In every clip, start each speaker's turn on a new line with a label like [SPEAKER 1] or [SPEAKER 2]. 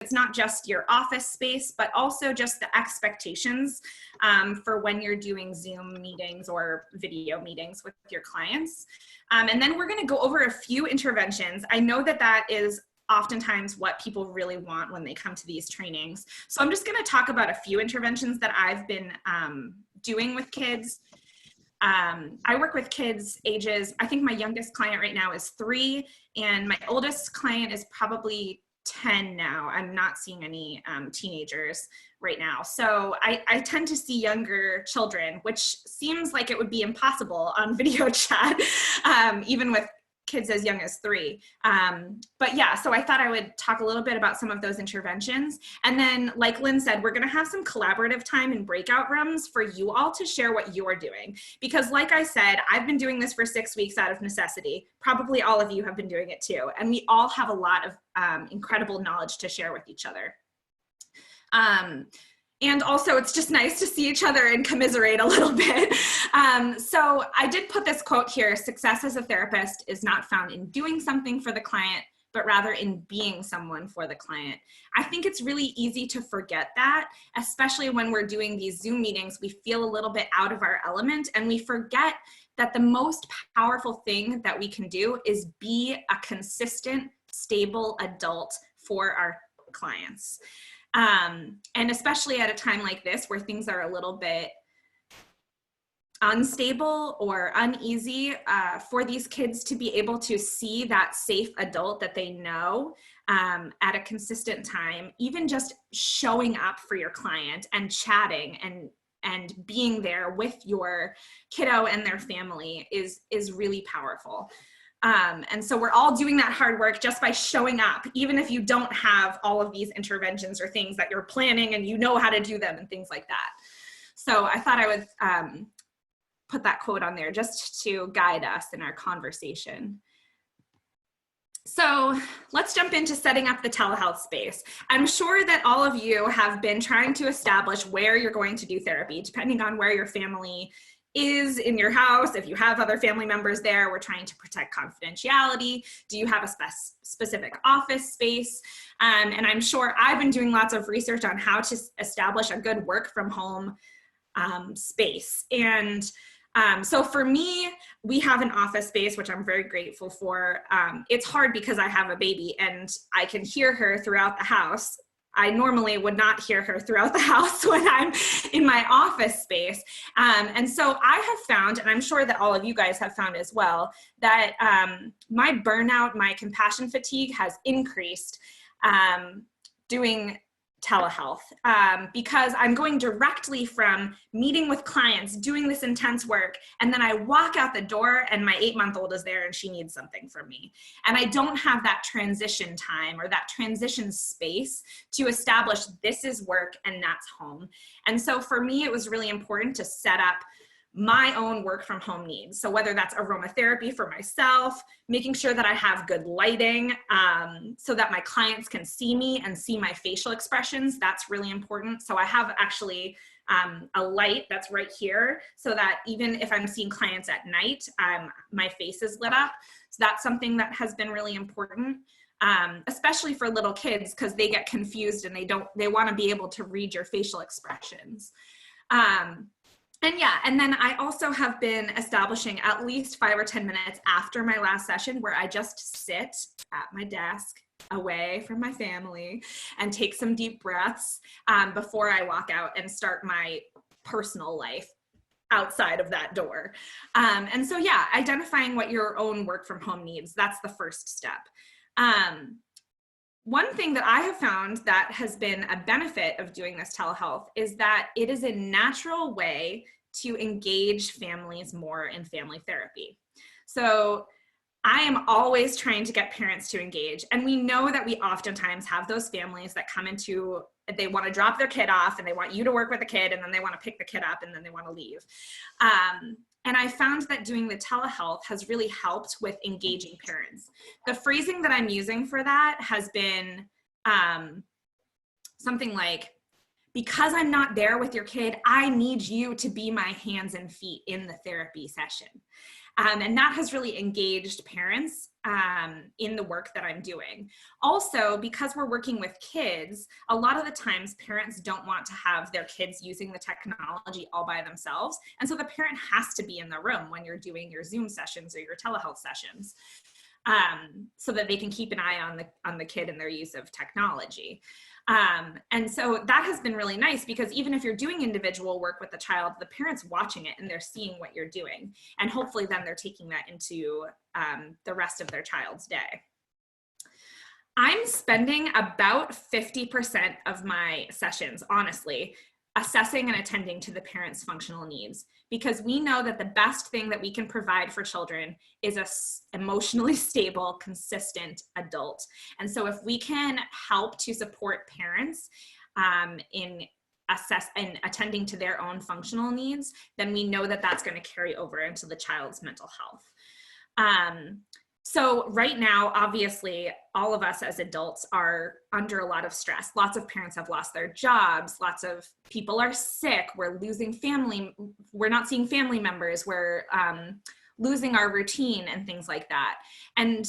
[SPEAKER 1] it's not just your office space, but also just the expectations for when you're doing Zoom meetings or video meetings with your clients. And then we're going to go over a few interventions. I know that that is oftentimes what people really want when they come to these trainings. So I'm just going to talk about a few interventions that I've been doing with kids. I work with kids ages, I think my youngest client right now is 3, and my oldest client is probably 10 now. I'm not seeing any teenagers right now. So I tend to see younger children, which seems like it would be impossible on video chat, even with kids as young as 3. But yeah, so I thought I would talk a little bit about some of those interventions. And then, like Lynn said, we're gonna have some collaborative time in breakout rooms for you all to share what you're doing. Because like I said, I've been doing this for 6 weeks out of necessity. Probably all of you have been doing it too. And we all have a lot of incredible knowledge to share with each other. And also, it's just nice to see each other and commiserate a little bit. So I did put this quote here: success as a therapist is not found in doing something for the client, but rather in being someone for the client. I think it's really easy to forget that, especially when we're doing these Zoom meetings. We feel a little bit out of our element, and we forget that the most powerful thing that we can do is be a consistent, stable adult for our clients. And especially at a time like this where things are a little bit unstable or uneasy, for these kids to be able to see that safe adult that they know at a consistent time, even just showing up for your client and chatting and being there with your kiddo and their family is really powerful. And so we're all doing that hard work just by showing up, even if you don't have all of these interventions or things that you're planning and you know how to do them and things like that. So I thought I would put that quote on there just to guide us in our conversation. So let's jump into setting up the telehealth space. I'm sure that all of you have been trying to establish where you're going to do therapy, depending on where your family is in your house. If you have other family members there, we're trying to protect confidentiality. Do you have a specific office space? And I'm sure I've been doing lots of research on how to establish a good work from home space. And so for me, we have an office space, which I'm very grateful for. It's hard because I have a baby and I can hear her throughout the house. I normally would not hear her throughout the house when I'm in my office space. And so I have found, and I'm sure that all of you guys have found as well, that my burnout, my compassion fatigue has increased doing telehealth, because I'm going directly from meeting with clients, doing this intense work, and then I walk out the door and my 8-month-old is there and she needs something from me. And I don't have that transition time or that transition space to establish this is work and that's home. And so for me, it was really important to set up my own work from home needs. So whether that's aromatherapy for myself, making sure that I have good lighting so that my clients can see me and see my facial expressions, that's really important. So I have actually a light that's right here so that even if I'm seeing clients at night, my face is lit up. So that's something that has been really important. Especially for little kids, because they get confused and they want to be able to read your facial expressions. And yeah, and then I also have been establishing at least 5 or 10 minutes after my last session where I just sit at my desk away from my family and take some deep breaths before I walk out and start my personal life outside of that door. And so yeah, identifying what your own work from home needs, that's the first step. One thing that I have found that has been a benefit of doing this telehealth is that it is a natural way to engage families more in family therapy. So I am always trying to get parents to engage. And we know that we oftentimes have those families that come into, they want to drop their kid off and they want you to work with the kid and then they want to pick the kid up and then they want to leave. And I found that doing the telehealth has really helped with engaging parents. The phrasing that I'm using for that has been something like, because I'm not there with your kid, I need you to be my hands and feet in the therapy session. And that has really engaged parents in the work that I'm doing. Also, because we're working with kids, a lot of the times parents don't want to have their kids using the technology all by themselves. And so the parent has to be in the room when you're doing your Zoom sessions or your telehealth sessions, so that they can keep an eye on the kid and their use of technology. And so that has been really nice, because even if you're doing individual work with the child, the parent's watching it and they're seeing what you're doing. And hopefully then they're taking that into the rest of their child's day. I'm spending about 50% of my sessions, honestly, assessing and attending to the parent's functional needs, because we know that the best thing that we can provide for children is a emotionally stable, consistent adult. And so if we can help to support parents in attending to their own functional needs, then we know that that's going to carry over into the child's mental health. So right now, obviously, all of us as adults are under a lot of stress. Lots of parents have lost their jobs. Lots of people are sick. We're losing family. We're not seeing family members. We're losing our routine and things like that. And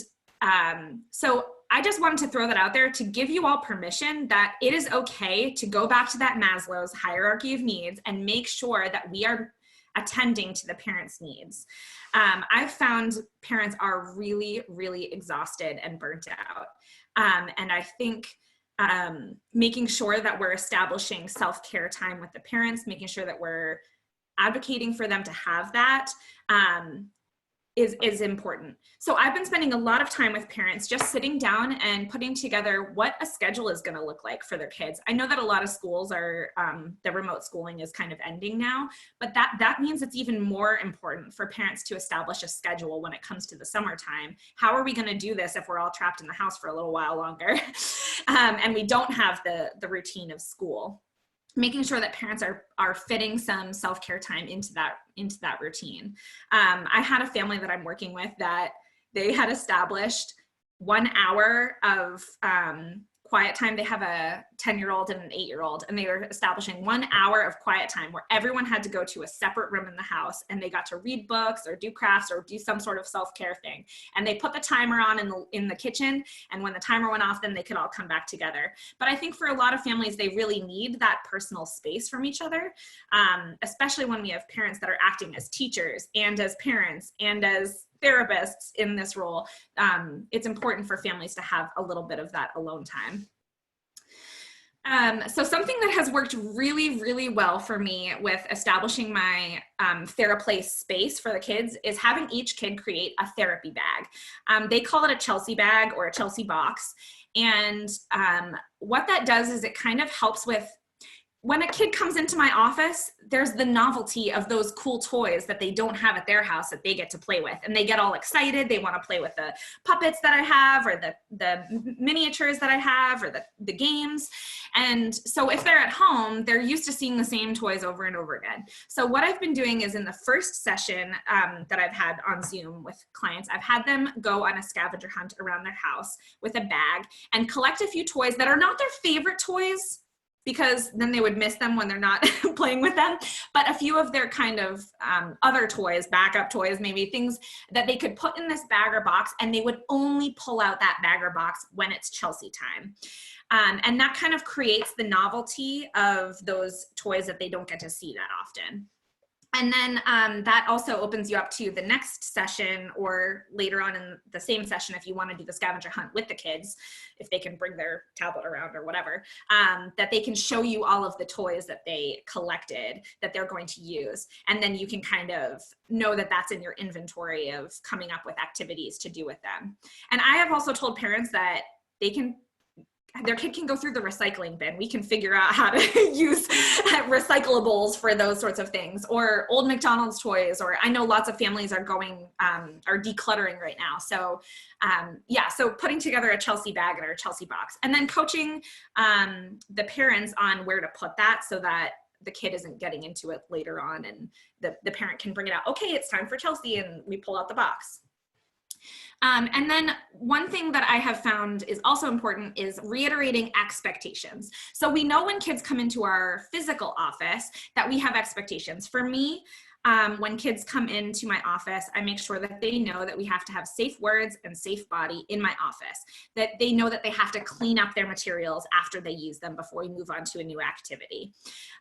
[SPEAKER 1] so I just wanted to throw that out there to give you all permission that it is okay to go back to that Maslow's hierarchy of needs and make sure that we are attending to the parents' needs. I've found parents are really, really exhausted and burnt out. And I think making sure that we're establishing self-care time with the parents, making sure that we're advocating for them to have that, is important. So I've been spending a lot of time with parents just sitting down and putting together what a schedule is going to look like for their kids. I know that a lot of schools are, the remote schooling is kind of ending now, but that means it's even more important for parents to establish a schedule when it comes to the summertime. How are we going to do this if we're all trapped in the house for a little while longer and we don't have the routine of school? Making sure that parents are fitting some self-care time into that routine. I had a family that I'm working with that they had established 1 hour of quiet time. They have a 10-year-old and an 8-year-old, and they were establishing 1 hour of quiet time where everyone had to go to a separate room in the house, and they got to read books or do crafts or do some sort of self-care thing. And they put the timer on in the kitchen, and when the timer went off, then they could all come back together. But I think for a lot of families, they really need that personal space from each other, especially when we have parents that are acting as teachers and as parents and as therapists in this role. It's important for families to have a little bit of that alone time. So something that has worked really, really well for me with establishing my TelePlay space for the kids is having each kid create a therapy bag. They call it a Chelsea bag or a Chelsea box. And what that does is it kind of helps with, when a kid comes into my office, there's the novelty of those cool toys that they don't have at their house that they get to play with. And they get all excited. They want to play with the puppets that I have, or the miniatures that I have, or the games. And so if they're at home, they're used to seeing the same toys over and over again. So what I've been doing is in the first session that I've had on Zoom with clients, I've had them go on a scavenger hunt around their house with a bag and collect a few toys that are not their favorite toys, because then they would miss them when they're not playing with them, but a few of their kind of other toys, backup toys, maybe things that they could put in this bag or box, and they would only pull out that bag or box when it's Chelsea time. And that kind of creates the novelty of those toys that they don't get to see that often. And then that also opens you up to the next session, or later on in the same session, if you want to do the scavenger hunt with the kids, if they can bring their tablet around or whatever, that they can show you all of the toys that they collected that they're going to use. And then you can kind of know that that's in your inventory of coming up with activities to do with them. And I have also told parents that their kid can go through the recycling bin. We can figure out how to use recyclables for those sorts of things, or old McDonald's toys, or I know lots of families are decluttering right now. So yeah, so putting together a Chelsea bag or a Chelsea box, and then coaching the parents on where to put that so that the kid isn't getting into it later on, and the parent can bring it out. Okay, it's time for Chelsea, and we pull out the box. And then one thing that I have found is also important is reiterating expectations. So we know when kids come into our physical office that we have expectations. For me, When kids come into my office, I make sure that they know that we have to have safe words and safe body in my office, that they know that they have to clean up their materials after they use them before we move on to a new activity.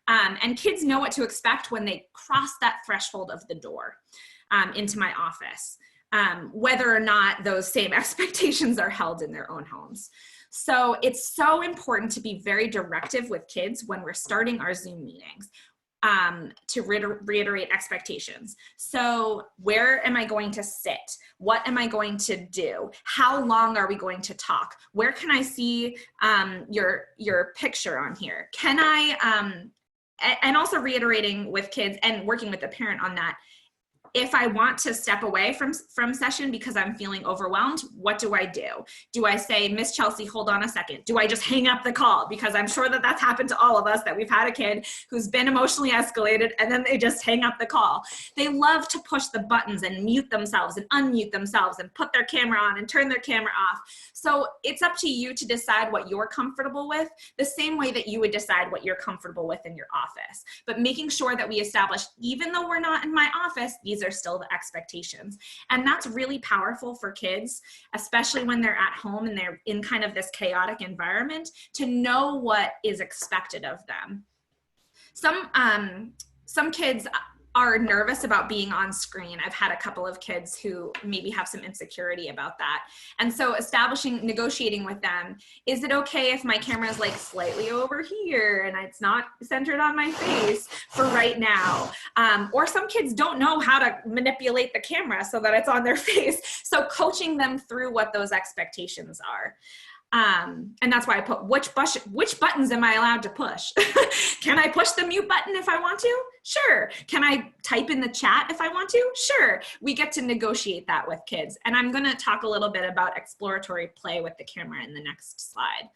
[SPEAKER 1] And kids know what to expect when they cross that threshold of the door into my office, whether or not those same expectations are held in their own homes. So it's so important to be very directive with kids when we're starting our Zoom meetings, to reiterate expectations. So where am I going to sit? What am I going to do? How long are we going to talk? Where can I see your picture on here? Can I, and also reiterating with kids and working with the parent on that, if I want to step away from session because I'm feeling overwhelmed, what do I do? Do I say, Miss Chelsea, hold on a second? Do I just hang up the call? Because I'm sure that that's happened to all of us, that we've had a kid who's been emotionally escalated and then they just hang up the call. They love to push the buttons and mute themselves and unmute themselves and put their camera on and turn their camera off. So it's up to you to decide what you're comfortable with, the same way that you would decide what you're comfortable with in your office. But making sure that we establish, even though we're not in my office, these are still the expectations. And that's really powerful for kids, especially when they're at home and they're in kind of this chaotic environment, to know what is expected of them. Some kids are nervous about being on screen. I've had a couple of kids who maybe have some insecurity about that. And so negotiating with them, is it okay if my camera is like slightly over here and it's not centered on my face for right now? Or some kids don't know how to manipulate the camera so that it's on their face. So coaching them through what those expectations are. And that's why I put which buttons am I allowed to push? Can I push the mute button if I want to? Sure. Can I type in the chat if I want to? Sure. We get to negotiate that with kids. And I'm going to talk a little bit about exploratory play with the camera in the next slide.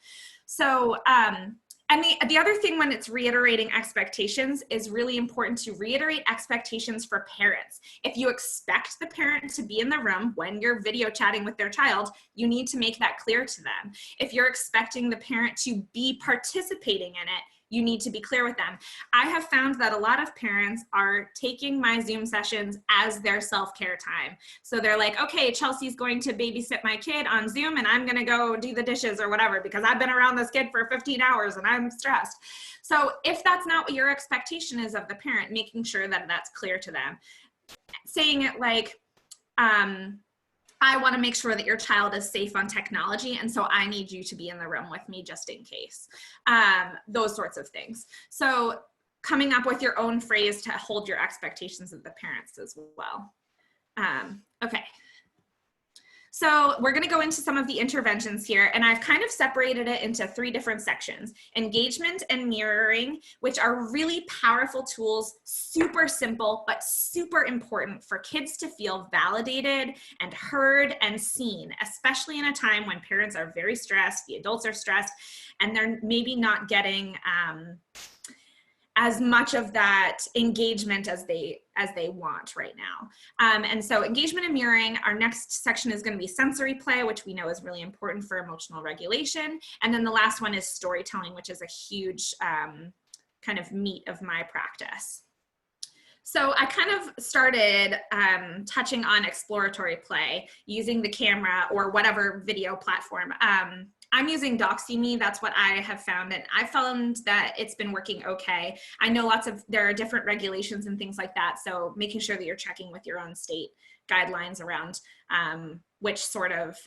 [SPEAKER 1] So, and the other thing when it's reiterating expectations is really important to reiterate expectations for parents. If you expect the parent to be in the room when you're video chatting with their child, you need to make that clear to them. If you're expecting the parent to be participating in it, you need to be clear with them. I have found that a lot of parents are taking my Zoom sessions as their self-care time. So they're like, okay, Chelsea's going to babysit my kid on Zoom and I'm gonna go do the dishes or whatever because I've been around this kid for 15 hours and I'm stressed. So if that's not what your expectation is of the parent, making sure that that's clear to them. Saying it like, I want to make sure that your child is safe on technology, and so I need you to be in the room with me just in case. Those sorts of things. So coming up with your own phrase to hold your expectations of the parents as well. Okay. So we're going to go into some of the interventions here, and I've kind of separated it into 3 different sections: engagement and mirroring, which are really powerful tools, super simple, but super important for kids to feel validated and heard and seen, especially in a time when parents are very stressed, the adults are stressed, and they're maybe not getting as much of that engagement as they want right now. And so engagement and mirroring, our next section is going to be sensory play, which we know is really important for emotional regulation. And then the last one is storytelling, which is a huge kind of meat of my practice. So I kind of started touching on exploratory play using the camera or whatever video platform. I'm using DoxyMe, that's what I have found, and I found that it's been working okay. I know there are different regulations and things like that, so making sure that you're checking with your own state guidelines around which sort of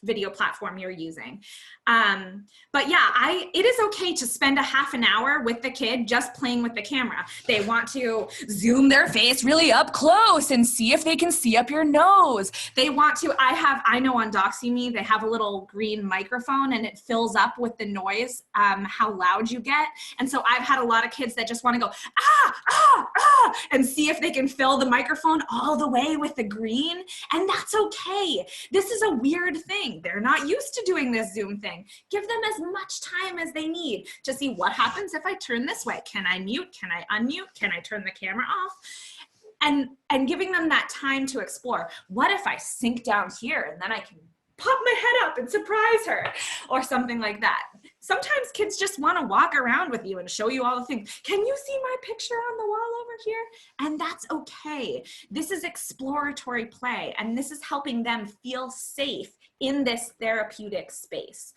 [SPEAKER 1] video platform you're using. But yeah, it is okay to spend a half an hour with the kid just playing with the camera. They want to zoom their face really up close and see if they can see up your nose. They want to, I know on DoxyMe, they have a little green microphone and it fills up with the noise, how loud you get. And so I've had a lot of kids that just want to go, ah, ah, ah, and see if they can fill the microphone all the way with the green. And that's okay. This is a weird thing. They're not used to doing this Zoom thing. Give them as much time as they need to see what happens if I turn this way. Can I mute? Can I unmute? Can I turn the camera off? And giving them that time to explore. What if I sink down here and then I can pop my head up and surprise her or something like that. Sometimes kids just want to walk around with you and show you all the things. Can you see my picture on the wall over here? And that's okay. This is exploratory play, and this is helping them feel safe in this therapeutic space.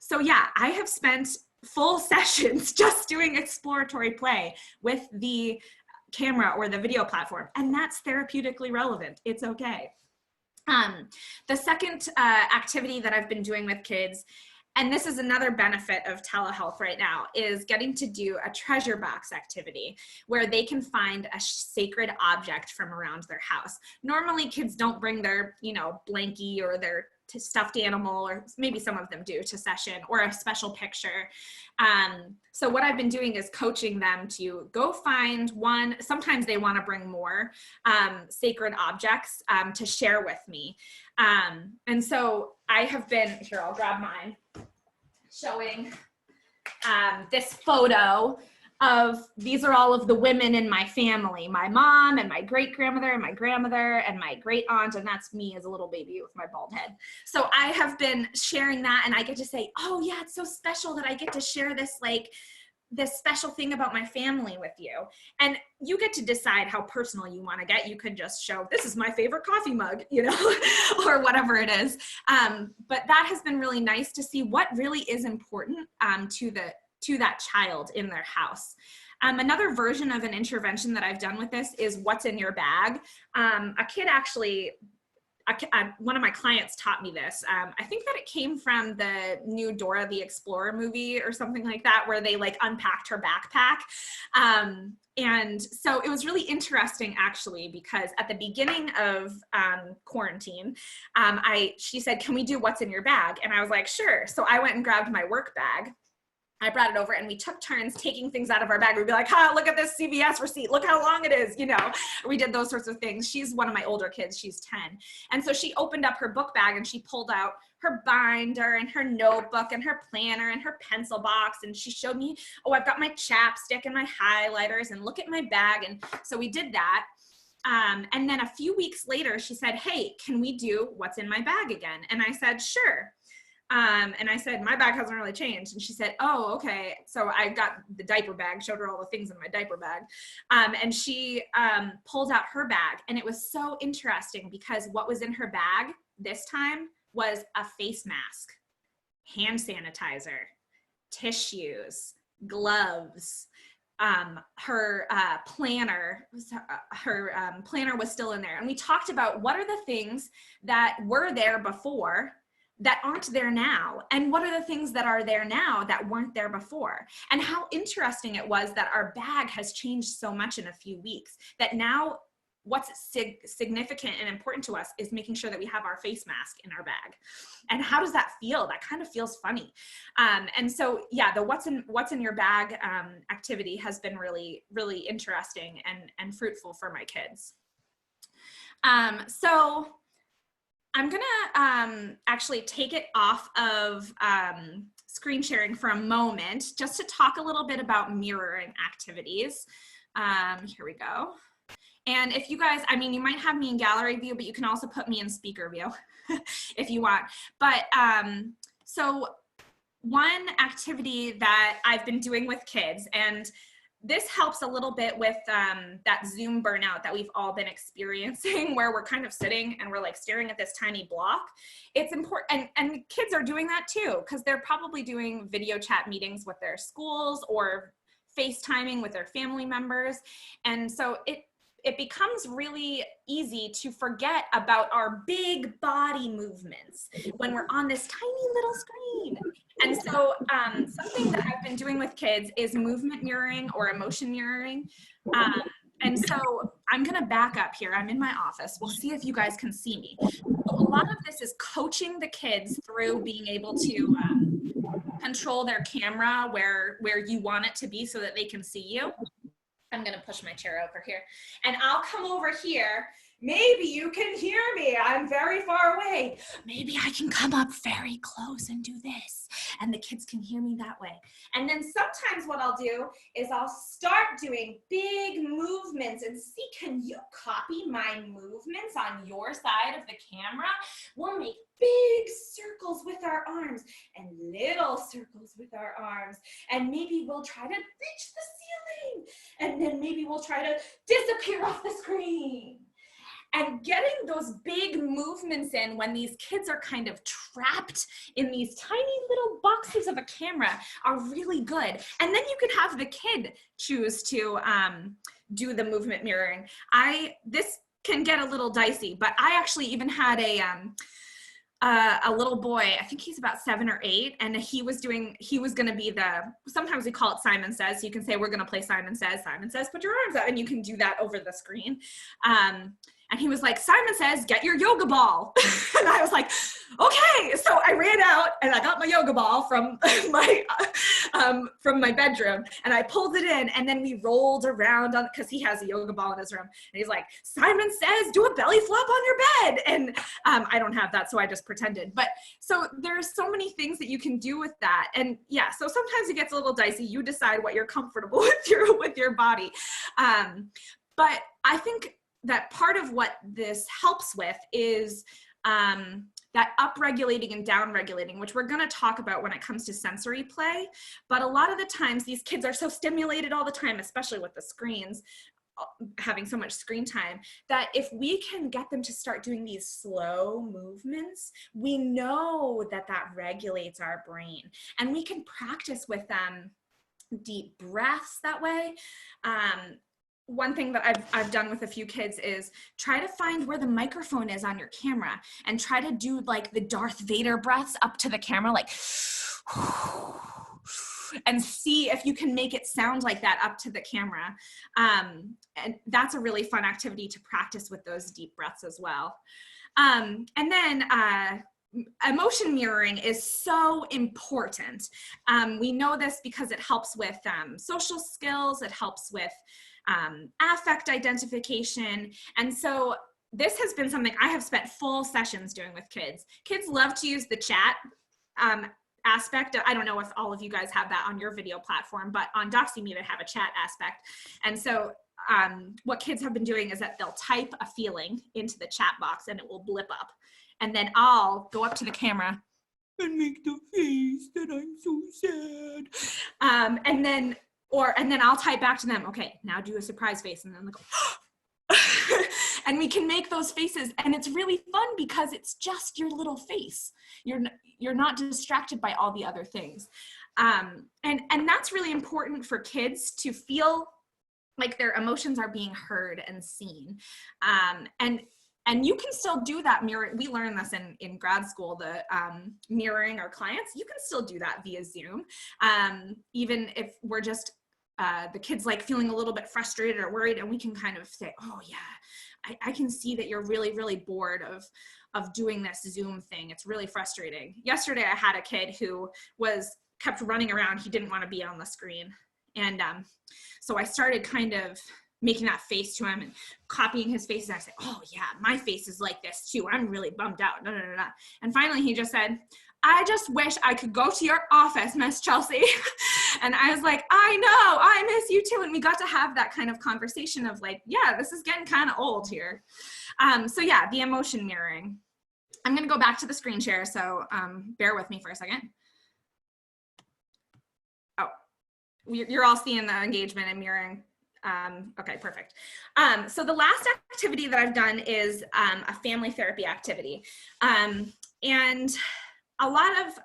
[SPEAKER 1] So yeah, I have spent full sessions just doing exploratory play with the camera or the video platform, and that's therapeutically relevant. It's okay. The second activity that I've been doing with kids, and this is another benefit of telehealth right now, is getting to do a treasure box activity where they can find a sacred object from around their house. Normally kids don't bring their, blankie or their stuffed animal, or maybe some of them do, to session, or a special picture. So what I've been doing is coaching them to go find one. Sometimes they want to bring more sacred objects to share with me. And so I have been, here, I'll grab mine, showing this photo of, these are all of the women in my family, my mom and my great-grandmother and my grandmother and my great-aunt, and that's me as a little baby with my bald head. So I have been sharing that, and I get to say, oh yeah, it's so special that I get to share this, this special thing about my family with you. And you get to decide how personal you want to get. You could just show, this is my favorite coffee mug, or whatever it is. But that has been really nice to see what really is important to that child in their house. Another version of an intervention that I've done with this is what's in your bag. A kid actually, one of my clients taught me this. I think that it came from the new Dora the Explorer movie or something like that, where they unpacked her backpack. And so it was really interesting, actually, because at the beginning of quarantine, she said, can we do what's in your bag? And I was like, sure. So I went and grabbed my work bag. I brought it over, and we took turns taking things out of our bag. We'd be like, look at this CVS receipt. Look how long it is. We did those sorts of things. She's one of my older kids. She's 10. And so she opened up her book bag and she pulled out her binder and her notebook and her planner and her pencil box. And she showed me, oh, I've got my chapstick and my highlighters, and look at my bag. And so we did that. And then a few weeks later, she said, hey, can we do what's in my bag again? And I said, sure. And I said, my bag hasn't really changed. And she said, oh, okay. So I got the diaper bag, showed her all the things in my diaper bag. And she pulled out her bag. And it was so interesting because what was in her bag this time was a face mask, hand sanitizer, tissues, gloves, her planner. Her planner was still in there. And we talked about what are the things that were there before that aren't there now, and what are the things that are there now that weren't there before, and how interesting it was that our bag has changed so much in a few weeks, that now what's significant and important to us is making sure that we have our face mask in our bag. And how does that feel? That kind of feels funny. And so yeah, the what's in your bag activity has been really, really interesting and fruitful for my kids. So I'm gonna actually take it off of screen sharing for a moment, just to talk a little bit about mirroring activities. Here we go. And if you guys, you might have me in gallery view, but you can also put me in speaker view if you want. But so one activity that I've been doing with kids, and this helps a little bit with that Zoom burnout that we've all been experiencing, where we're kind of sitting and we're staring at this tiny block. It's important, and kids are doing that too, because they're probably doing video chat meetings with their schools or FaceTiming with their family members. And so it becomes really easy to forget about our big body movements when we're on this tiny little screen. And so something that I've been doing with kids is movement mirroring or emotion mirroring. And so I'm gonna back up here. I'm in my office. We'll see if you guys can see me. A lot of this is coaching the kids through being able to control their camera where you want it to be so that they can see you. I'm gonna push my chair over here, and I'll come over here Maybe you can hear me. I'm very far away. Maybe I can come up very close and do this. And the kids can hear me that way. And then sometimes what I'll do is I'll start doing big movements and see, can you copy my movements on your side of the camera? We'll make big circles with our arms and little circles with our arms. And maybe we'll try to reach the ceiling. And then maybe we'll try to disappear off the screen. And getting those big movements in when these kids are kind of trapped in these tiny little boxes of a camera are really good. And then you can have the kid choose to do the movement mirroring. This can get a little dicey, but I actually even had a little boy, I think he's about 7 or 8, and he was going to be sometimes we call it Simon Says. So you can say, we're going to play Simon Says, put your arms up, and you can do that over the screen. And he was like, Simon says, get your yoga ball. And I was like, okay. So I ran out and I got my yoga ball from my bedroom, and I pulled it in, and then we rolled around because he has a yoga ball in his room. And he's like, Simon says, do a belly flop on your bed. And I don't have that, so I just pretended. But so there's so many things that you can do with that. And yeah, so sometimes it gets a little dicey. You decide what you're comfortable with your body. But I think that part of what this helps with is that upregulating and downregulating, which we're gonna talk about when it comes to sensory play. But a lot of the times these kids are so stimulated all the time, especially with the screens, having so much screen time, that if we can get them to start doing these slow movements, we know that that regulates our brain. And we can practice with them deep breaths that way. One thing that I've done with a few kids is try to find where the microphone is on your camera and try to do like the Darth Vader breaths up to the camera, like, and see if you can make it sound like that up to the camera. And that's a really fun activity to practice with those deep breaths as well. And then emotion mirroring is so important. We know this because it helps with social skills, it helps with affect identification. And so this has been something I have spent full sessions doing with kids. Kids love to use the chat aspect. I don't know if all of you guys have that on your video platform, but on DoxyMeet I have a chat aspect. And so what kids have been doing is that they'll type a feeling into the chat box and it will blip up. And then I'll go up to the camera and make the face that I'm so sad. And then I'll type back to them, okay, now do a surprise face. And then they'll go, and we can make those faces. And it's really fun because it's just your little face. You're not distracted by all the other things. And that's really important for kids to feel like their emotions are being heard and seen. And you can still do that mirror. We learned this in grad school, the mirroring our clients. You can still do that via Zoom. Even if we're just, the kid's like feeling a little bit frustrated or worried, and we can kind of say, oh yeah, I can see that you're really, really bored of doing this Zoom thing. It's really frustrating. Yesterday I had a kid who kept running around. He didn't want to be on the screen. And so I started kind of making that face to him and copying his face. And I said, oh yeah, my face is like this too. I'm really bummed out. No. And finally he just said, I just wish I could go to your office, Miss Chelsea. And I was like, I know, I miss you too. And we got to have that kind of conversation of like, yeah, this is getting kind of old here. So yeah, the emotion mirroring. I'm gonna go back to the screen share, so bear with me for a second. Oh, you're all seeing the engagement and mirroring. Okay, perfect. So the last activity that I've done is a family therapy activity. And a lot of,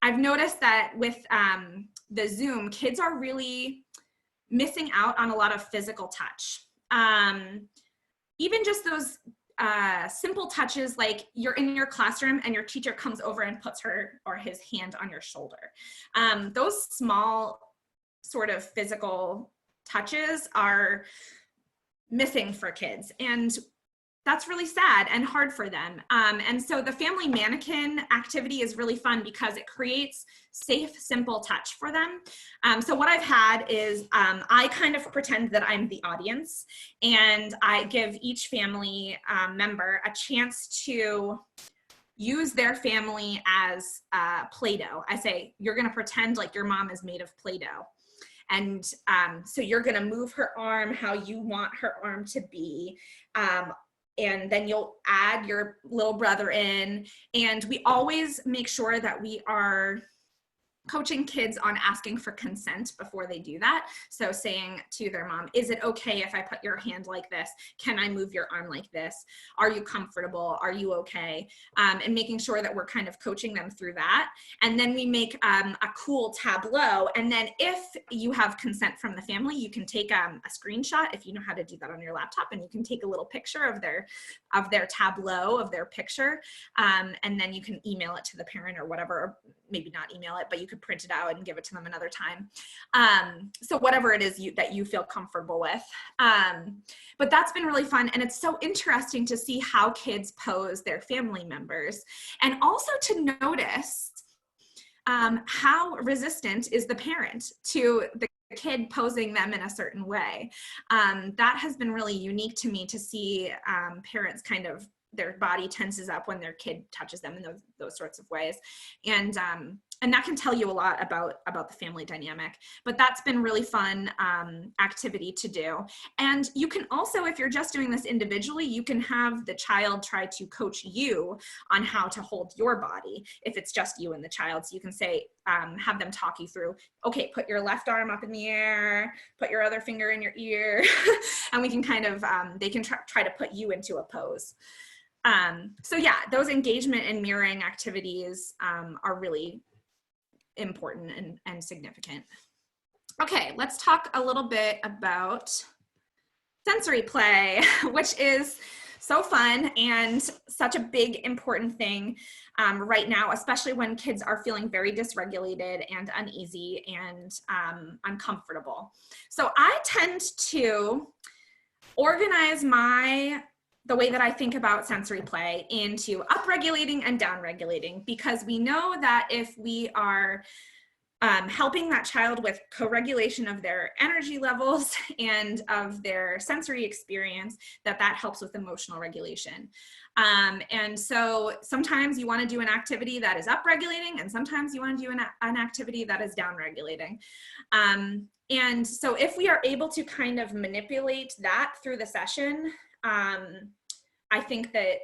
[SPEAKER 1] I've noticed that with the Zoom, kids are really missing out on a lot of physical touch. Even just those simple touches, like you're in your classroom and your teacher comes over and puts her or his hand on your shoulder. Those small sort of physical touches are missing for kids. And that's really sad and hard for them. And so the family mannequin activity is really fun because it creates safe, simple touch for them. So what I've had is I kind of pretend that I'm the audience, and I give each family member a chance to use their family as Play-Doh. I say, you're gonna pretend like your mom is made of Play-Doh. And so you're gonna move her arm how you want her arm to be. And then you'll add your little brother in. And we always make sure that we are coaching kids on asking for consent before they do that. So saying to their mom, is it okay if I put your hand like this? Can I move your arm like this? Are you comfortable? Are you okay? And making sure that we're kind of coaching them through that. And then we make a cool tableau. And then if you have consent from the family, you can take a screenshot if you know how to do that on your laptop, and you can take a little picture of their tableau, of their picture. And then you can email it to the parent or whatever, or maybe not email it, but you could print it out and give it to them another time. So whatever it is that you feel comfortable with. But that's been really fun. And it's so interesting to see how kids pose their family members, and also to notice how resistant is the parent to the kid posing them in a certain way. That has been really unique to me, to see parents kind of, their body tenses up when their kid touches them in those sorts of ways. And that can tell you a lot about the family dynamic. But that's been really fun activity to do. And you can also, if you're just doing this individually, you can have the child try to coach you on how to hold your body if it's just you and the child. So you can say, have them talk you through, okay, put your left arm up in the air, put your other finger in your ear, and we can kind of, they can try to put you into a pose. So yeah, those engagement and mirroring activities are really important and significant. Okay, let's talk a little bit about sensory play, which is so fun and such a big, important thing right now, especially when kids are feeling very dysregulated and uneasy and uncomfortable. So I tend to organize the way that I think about sensory play into upregulating and downregulating, because we know that if we are helping that child with co-regulation of their energy levels and of their sensory experience, that helps with emotional regulation. And so sometimes you want to do an activity that is upregulating, and sometimes you want to do an activity that is downregulating. And so if we are able to kind of manipulate that through the session, I think that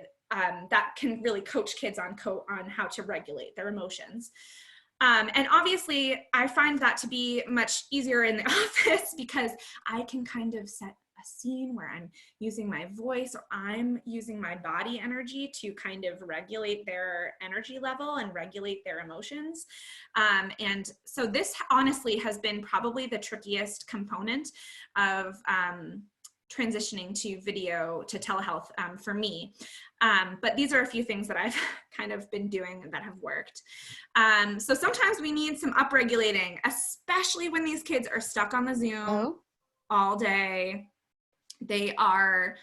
[SPEAKER 1] that can really coach kids on how to regulate their emotions. And obviously, I find that to be much easier in the office, because I can kind of set a scene where I'm using my voice, or I'm using my body energy to kind of regulate their energy level and regulate their emotions. And so this honestly has been probably the trickiest component of transitioning to video, to telehealth for me. But these are a few things that I've kind of been doing that have worked. So sometimes we need some upregulating, especially when these kids are stuck on the Zoom all day. They are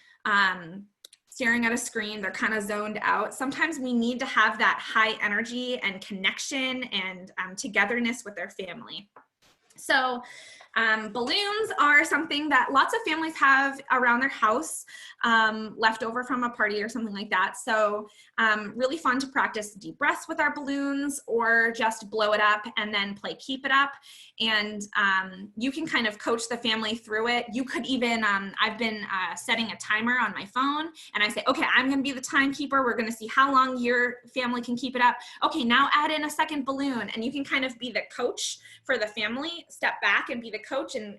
[SPEAKER 1] staring at a screen, they're kind of zoned out. Sometimes we need to have that high energy and connection and togetherness with their family. So balloons are something that lots of families have around their house, left over from a party or something like that. So really fun to practice deep breaths with our balloons, or just blow it up and then play keep it up. And you can kind of coach the family through it. You could even, I've been setting a timer on my phone, and I say, okay, I'm gonna be the timekeeper. We're gonna see how long your family can keep it up. Okay, now add in a second balloon, and you can kind of be the coach for the family, step back and be the coach, and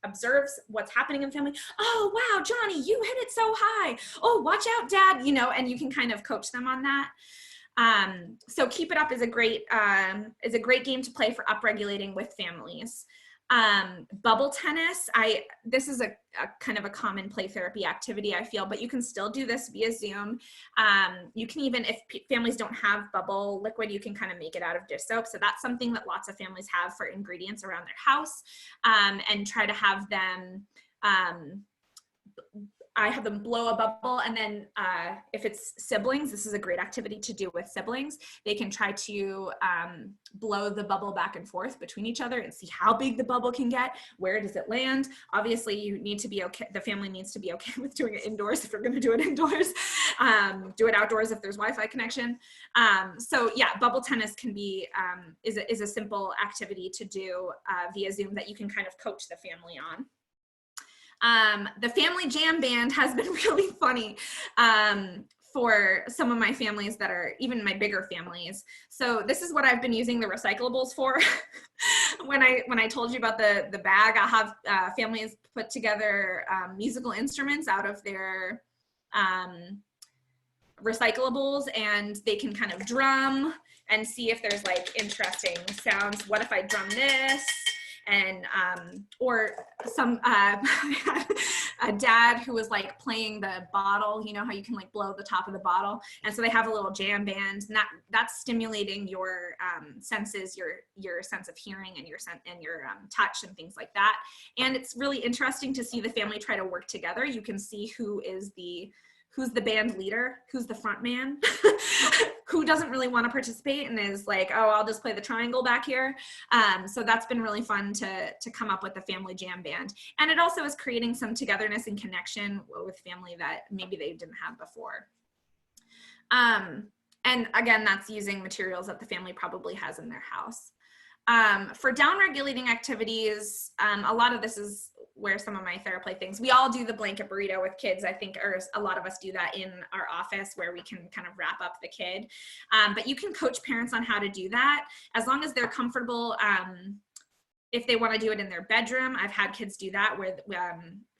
[SPEAKER 1] observes what's happening in the family. Oh, wow, Johnny, you hit it so high. Oh, watch out, Dad, you know, and you can kind of coach them on that. So Keep It Up is a great game to play for upregulating with families. Bubble tennis, this is a kind of a common play therapy activity, I feel, but you can still do this via Zoom. You can even, if families don't have bubble liquid, you can kind of make it out of dish soap. So that's something that lots of families have for ingredients around their house, and try to have them I have them blow a bubble, and then if it's siblings, this is a great activity to do with siblings. They can try to blow the bubble back and forth between each other and see how big the bubble can get. Where does it land? Obviously, you need to be okay. The family needs to be okay with doing it indoors if you're going to do it indoors. Do it outdoors if there's Wi-Fi connection. So yeah, bubble tennis can be is a simple activity to do via Zoom that you can kind of coach the family on. The family jam band has been really funny for some of my families that are even my bigger families. So this is what I've been using the recyclables for. When I told you about the bag, I have families put together musical instruments out of their recyclables, and they can kind of drum and see if there's like interesting sounds. What if I drum this? And or some a dad who was like playing the bottle, you know how you can like blow the top of the bottle, and so they have a little jam band, and that's stimulating your senses, your sense of hearing and your touch and things like that. And it's really interesting to see the family try to work together. You can see who's the band leader, who's the front man, who doesn't really want to participate and is like, oh, I'll just play the triangle back here. So that's been really fun to come up with the family jam band. And it also is creating some togetherness and connection with family that maybe they didn't have before. And again, that's using materials that the family probably has in their house. For down-regulating activities, a lot of this is where some of my TelePlay things, we all do the blanket burrito with kids, I think, or a lot of us do that in our office where we can kind of wrap up the kid. But you can coach parents on how to do that as long as they're comfortable. If they want to do it in their bedroom, I've had kids do that where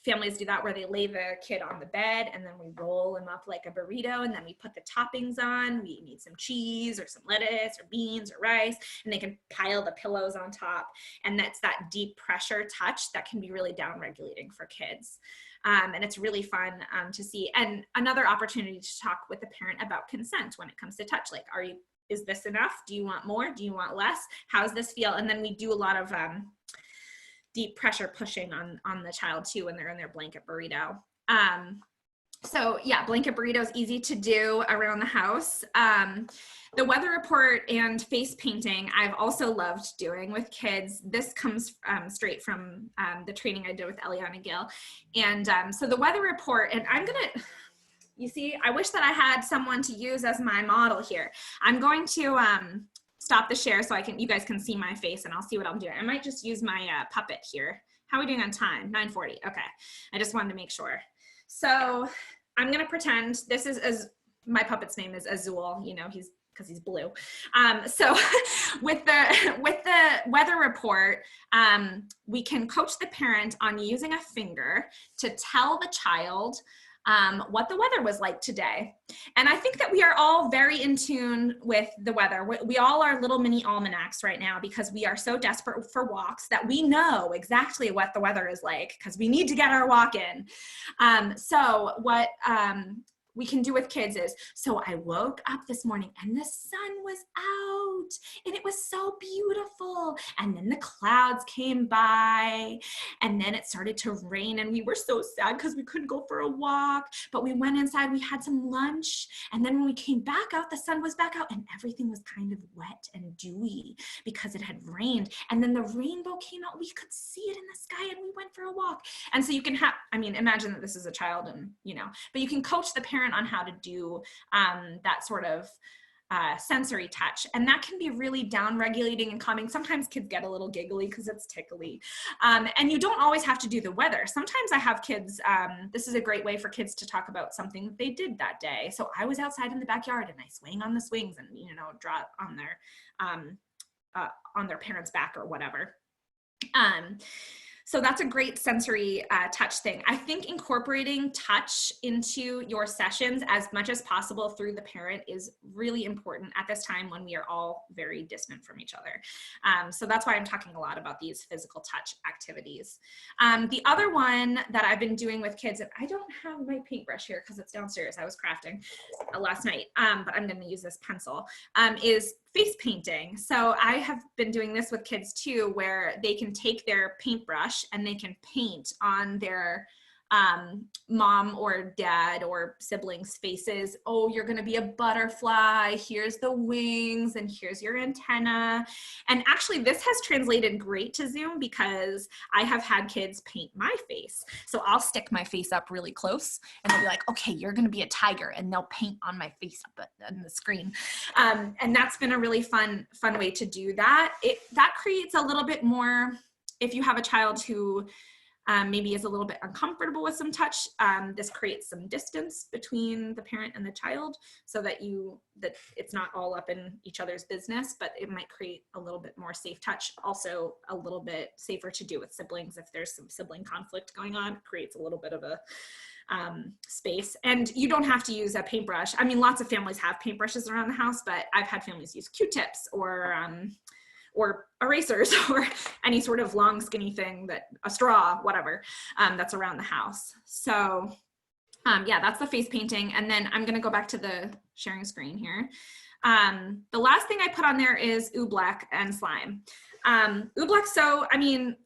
[SPEAKER 1] families do that where they lay the kid on the bed and then we roll him up like a burrito, and then we put the toppings on. We need some cheese or some lettuce or beans or rice, and they can pile the pillows on top. And that's that deep pressure touch that can be really down regulating for kids. And it's really fun to see. And another opportunity to talk with the parent about consent when it comes to touch. Like, is this enough? Do you want more? Do you want less? How's this feel? And then we do a lot of deep pressure pushing on the child too when they're in their blanket burrito. So yeah, blanket burrito is easy to do around the house. The weather report and face painting I've also loved doing with kids. This comes straight from the training I did with Eliana Gill. And so the weather report, and you see, I wish that I had someone to use as my model here. I'm going to stop the share so you guys can see my face, and I'll see what I'm doing. I might just use my puppet here. How are we doing on time? 9:40. Okay. I just wanted to make sure. So I'm going to pretend this is my puppet's name is Azul, you know, because he's blue. So with the weather report, we can coach the parent on using a finger to tell the child what the weather was like today. And I think that we are all very in tune with the weather. We all are little mini almanacs right now because we are so desperate for walks that we know exactly what the weather is like because we need to get our walk in. So what we can do with kids is, so I woke up this morning and the sun was out and it was so beautiful. And then the clouds came by and then it started to rain and we were so sad because we couldn't go for a walk, but we went inside, we had some lunch. And then when we came back out, the sun was back out and everything was kind of wet and dewy because it had rained. And then the rainbow came out, we could see it in the sky and we went for a walk. And so you can imagine that this is a child and, but you can coach the parent on how to do that sort of sensory touch. And that can be really down regulating and calming. Sometimes kids get a little giggly because it's tickly. And you don't always have to do the weather. Sometimes I have kids, this is a great way for kids to talk about something that they did that day. So I was outside in the backyard and I swing on the swings and, draw on their parents' back or whatever. So that's a great sensory touch thing. I think incorporating touch into your sessions as much as possible through the parent is really important at this time when we are all very distant from each other. So that's why I'm talking a lot about these physical touch activities. The other one that I've been doing with kids, and I don't have my paintbrush here because it's downstairs, I was crafting last night, but I'm gonna use this pencil, is face painting. So I have been doing this with kids too, where they can take their paintbrush and they can paint on their mom or dad or siblings' faces. Oh, you're going to be a butterfly. Here's the wings and here's your antenna. And actually this has translated great to Zoom because I have had kids paint my face. So I'll stick my face up really close and they'll be like, okay, you're going to be a tiger, and they'll paint on my face up on the screen. And that's been a really fun way to do that. That creates a little bit more, if you have a child who maybe is a little bit uncomfortable with some touch, this creates some distance between the parent and the child so that it's not all up in each other's business, but it might create a little bit more safe touch. Also a little bit safer to do with siblings. If there's some sibling conflict going on, it creates a little bit of a space. And you don't have to use a paintbrush. I mean, lots of families have paintbrushes around the house, but I've had families use Q-tips or erasers or any sort of long skinny thing, a straw, whatever, that's around the house. So yeah, that's the face painting. And then I'm gonna go back to the sharing screen here. The last thing I put on there is oobleck and slime. Oobleck, so I mean,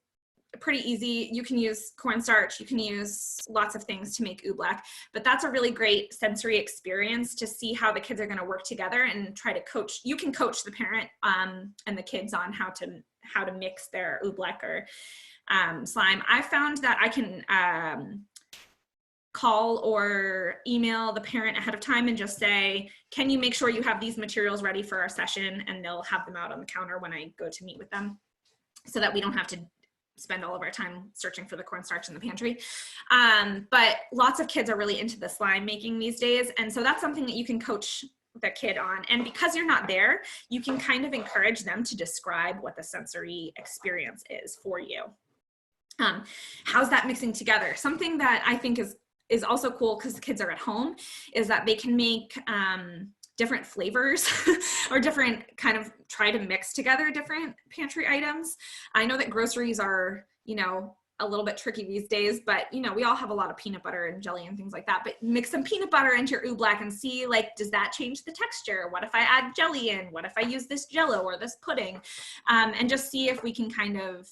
[SPEAKER 1] pretty easy. You can use cornstarch, you can use lots of things to make oobleck, but that's a really great sensory experience to see how the kids are going to work together and try to coach. You can coach the parent and the kids on how to mix their oobleck or slime. I found that I can call or email the parent ahead of time and just say, can you make sure you have these materials ready for our session? And they'll have them out on the counter when I go to meet with them, so that we don't have to spend all of our time searching for the cornstarch in the pantry. But lots of kids are really into the slime making these days. And so that's something that you can coach the kid on. And because you're not there, you can kind of encourage them to describe what the sensory experience is for you. How's that mixing together? Something that I think is also cool because the kids are at home is that they can make different flavors or different kind of try to mix together different pantry items. I know that groceries are, a little bit tricky these days, but we all have a lot of peanut butter and jelly and things like that, but mix some peanut butter into your oobleck and see, like, does that change the texture? What if I add jelly in? What if I use this Jell-O or this pudding? And just see if we can kind of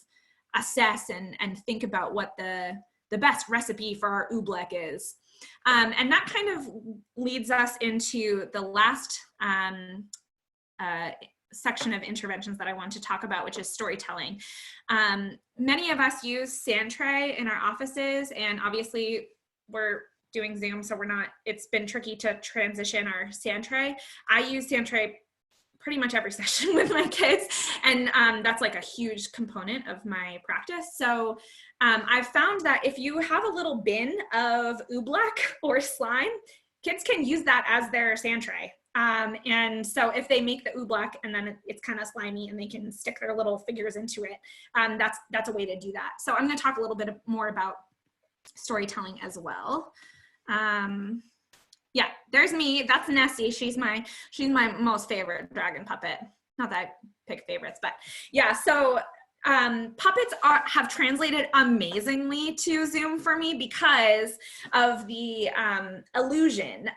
[SPEAKER 1] assess and think about what the best recipe for our oobleck is. And that kind of leads us into the last section of interventions that I want to talk about, which is storytelling. Many of us use sand tray in our offices, and obviously we're doing Zoom, so it's been tricky to transition our sand tray. I use sand tray pretty much every session with my kids, and that's like a huge component of my practice. So I've found that if you have a little bin of oobleck or slime, kids can use that as their sand tray. And so if they make the oobleck and then it's kind of slimy and they can stick their little figures into it, that's a way to do that. So I'm going to talk a little bit more about storytelling as well. Yeah, there's me. That's Nessie. She's my most favorite dragon puppet. Not that I pick favorites, but yeah. So puppets have translated amazingly to Zoom for me because of the illusion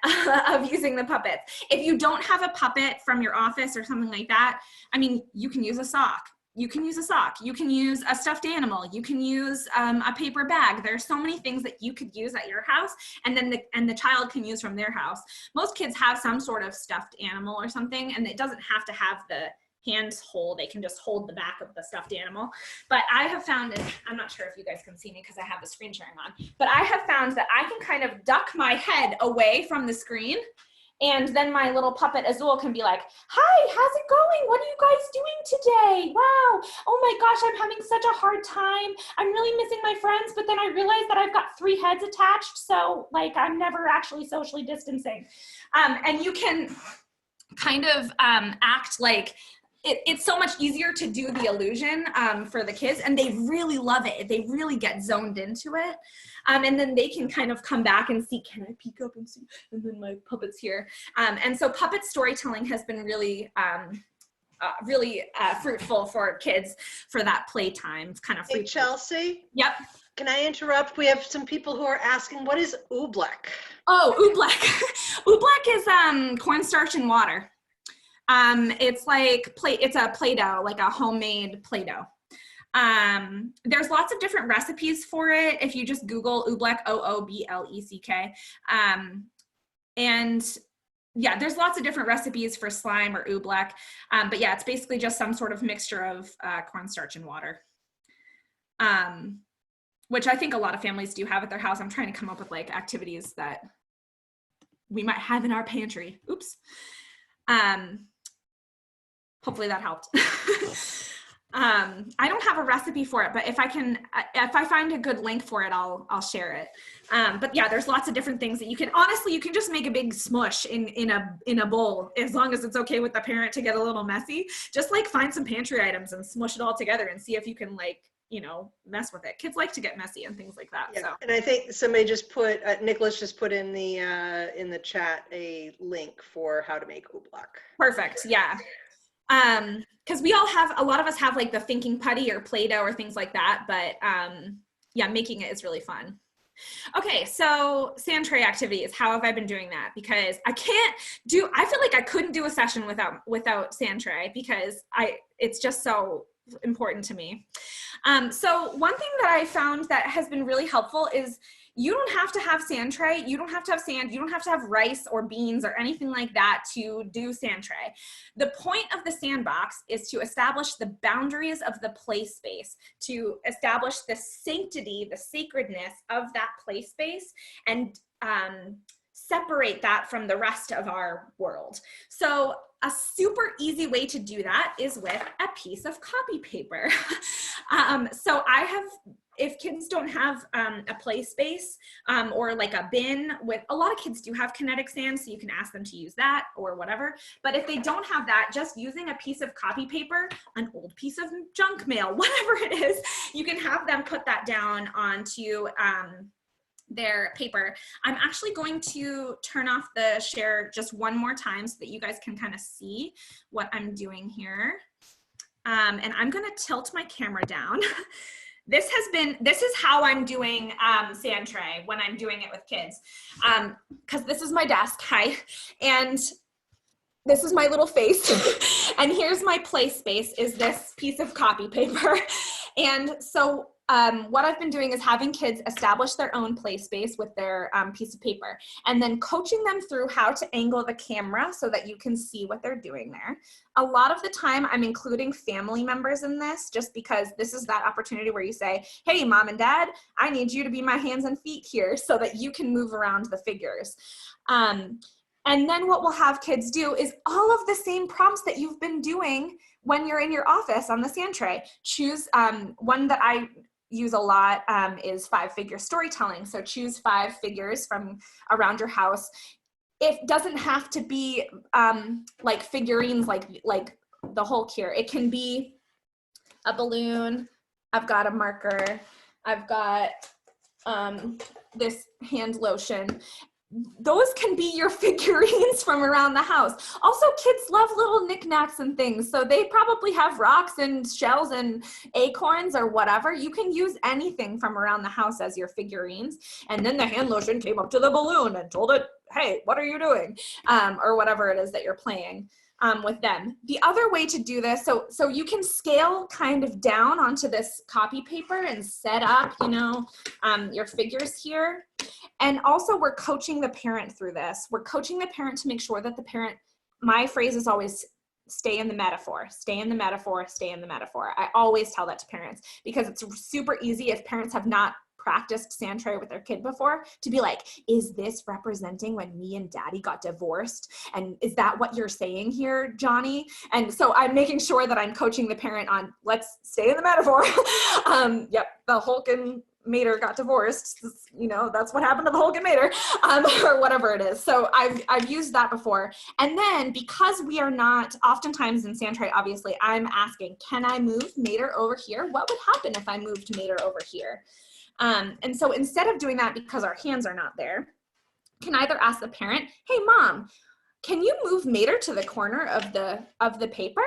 [SPEAKER 1] of using the puppets. If you don't have a puppet from your office or something like that, I mean, you can use a sock. You can use a sock, you can use a stuffed animal, you can use a paper bag. There's so many things that you could use at your house, and then the child can use from their house. Most kids have some sort of stuffed animal or something, and it doesn't have to have the hands hold. They can just hold the back of the stuffed animal. But I have found, and I'm not sure if you guys can see me because I have the screen sharing on, but I have found that I can kind of duck my head away from the screen, and then my little puppet Azul can be like, hi, how's it going? What are you guys doing today? Wow. Oh my gosh, I'm having such a hard time. I'm really missing my friends, but then I realized that I've got 3 heads attached. So like, I'm never actually socially distancing. And you can kind of act like, it's so much easier to do the illusion for the kids, and they really love it. They really get zoned into it. And then they can kind of come back and see, can I peek up and see? And then my puppet's here. And so puppet storytelling has been really, really fruitful for kids for that playtime. It's kind of free.
[SPEAKER 2] Hey, Chelsea?
[SPEAKER 1] Yep.
[SPEAKER 2] Can I interrupt? We have some people who are asking, what is oobleck?
[SPEAKER 1] Oh, oobleck. Oobleck is cornstarch and water. It's like it's a Play-Doh, like a homemade Play-Doh. There's lots of different recipes for it. If you just Google oobleck, OOBLECK. And yeah, there's lots of different recipes for slime or oobleck. But yeah, it's basically just some sort of mixture of cornstarch and water. Which I think a lot of families do have at their house. I'm trying to come up with like activities that we might have in our pantry. Oops. Hopefully that helped. I don't have a recipe for it, but if I find a good link for it, I'll share it. But yeah, there's lots of different things that you can, honestly, you can just make a big smush in a bowl, as long as it's okay with the parent to get a little messy. Just like find some pantry items and smush it all together and see if you can like, you know, mess with it. Kids like to get messy and things like that.
[SPEAKER 2] Yeah.
[SPEAKER 1] So.
[SPEAKER 2] And I think somebody just put, Nicholas just put in the chat a link for how to make oobleck.
[SPEAKER 1] Perfect. Yeah. Because a lot of us have like the thinking putty or Play-Doh or things like that, but yeah, making it is really fun. Okay, so sand tray activities. How have I been doing that? Because I feel like I couldn't do a session without sand tray, because it's just so important to me. So one thing that I found that has been really helpful is you don't have to have sand tray. You don't have to have sand. You don't have to have rice or beans or anything like that to do sand tray. The point of the sandbox is to establish the boundaries of the play space, to establish the sanctity, the sacredness of that play space, and separate that from the rest of our world. So a super easy way to do that is with a piece of copy paper. So if kids don't have a play space or like a bin with, a lot of kids do have kinetic sand, so you can ask them to use that or whatever. But if they don't have that, just using a piece of copy paper, an old piece of junk mail, whatever it is, you can have them put that down onto their paper. I'm actually going to turn off the share just one more time so that you guys can kind of see what I'm doing here. And I'm gonna tilt my camera down. This is how I'm doing sand tray when I'm doing it with kids. Because this is my desk, hi, and this is my little face. And here's my play space, is this piece of copy paper. And so what I've been doing is having kids establish their own play space with their piece of paper, and then coaching them through how to angle the camera so that you can see what they're doing there. A lot of the time I'm including family members in this, just because this is that opportunity where you say, hey, mom and dad, I need you to be my hands and feet here so that you can move around the figures. And then what we'll have kids do is all of the same prompts that you've been doing when you're in your office on the sand tray. Choose one that I use a lot is 5-figure storytelling. So choose 5 figures from around your house. It doesn't have to be like figurines, like the Hulk here. It can be a balloon. I've got a marker. I've got this hand lotion. Those can be your figurines from around the house. Also, kids love little knickknacks and things, so they probably have rocks and shells and acorns or whatever. You can use anything from around the house as your figurines. And then the hand lotion came up to the balloon and told it, hey, what are you doing? Or whatever it is that you're playing with them. The other way to do this, so you can scale kind of down onto this copy paper and set up, you know, your figures here. And also we're coaching the parent through this. We're coaching the parent to make sure that the parent, my phrase is always stay in the metaphor, stay in the metaphor, stay in the metaphor. I always tell that to parents because it's super easy if parents have not practiced sand tray with their kid before to be like, is this representing when me and daddy got divorced? And is that what you're saying here, Johnny? And so I'm making sure that I'm coaching the parent on, let's stay in the metaphor. Yep, the Hulk and Mater got divorced, you know, that's what happened to the Hulk and Mater, or whatever it is. So I've used that before. And then because we are not, oftentimes in sand tray, obviously, I'm asking, can I move Mater over here? What would happen if I moved Mater over here? And so instead of doing that, because our hands are not there, can either ask the parent, hey mom, can you move Mater to the corner of the paper?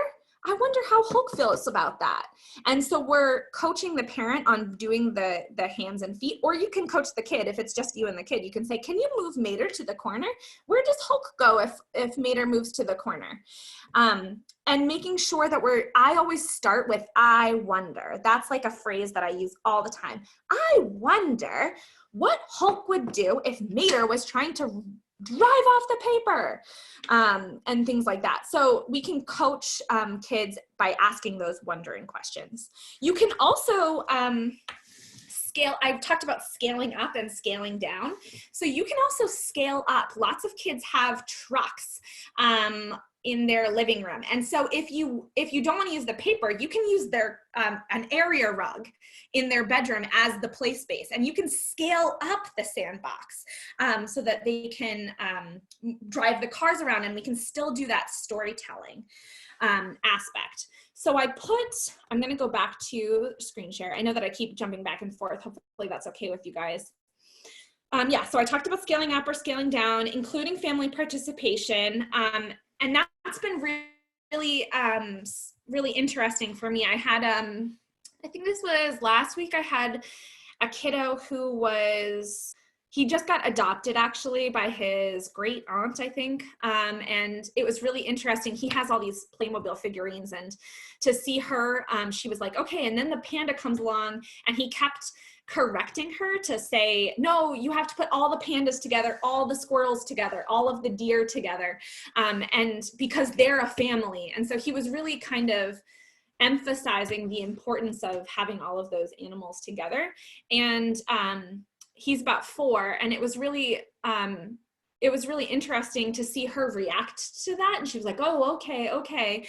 [SPEAKER 1] I wonder how Hulk feels about that. And so we're coaching the parent on doing the hands and feet, or you can coach the kid. If it's just you and the kid, you can say, can you move Mater to the corner? Where does Hulk go if Mater moves to the corner? And making sure that I always start with, I wonder. That's like a phrase that I use all the time. I wonder what Hulk would do if Mater was trying to drive off the paper, and things like that. So we can coach kids by asking those wondering questions. You can also scale. I've talked about scaling up and scaling down. So you can also scale up. Lots of kids have trucks in their living room. And so if you don't want to use the paper, you can use their an area rug in their bedroom as the play space. And you can scale up the sandbox so that they can drive the cars around, and we can still do that storytelling aspect. So I'm going to go back to screen share. I know that I keep jumping back and forth. Hopefully that's okay with you guys. Yeah, so I talked about scaling up or scaling down, including family participation. And that's been really, really interesting for me. I had, I think this was last week, I had a kiddo who he just got adopted actually by his great aunt, I think. And it was really interesting. He has all these Playmobil figurines, and to see her, she was like, okay. And then the panda comes along, and he kept correcting her to say, no, you have to put all the pandas together, all the squirrels together, all of the deer together. And because they're a family. And so he was really kind of emphasizing the importance of having all of those animals together. And he's about 4, and it was really interesting to see her react to that. And she was like, oh, okay.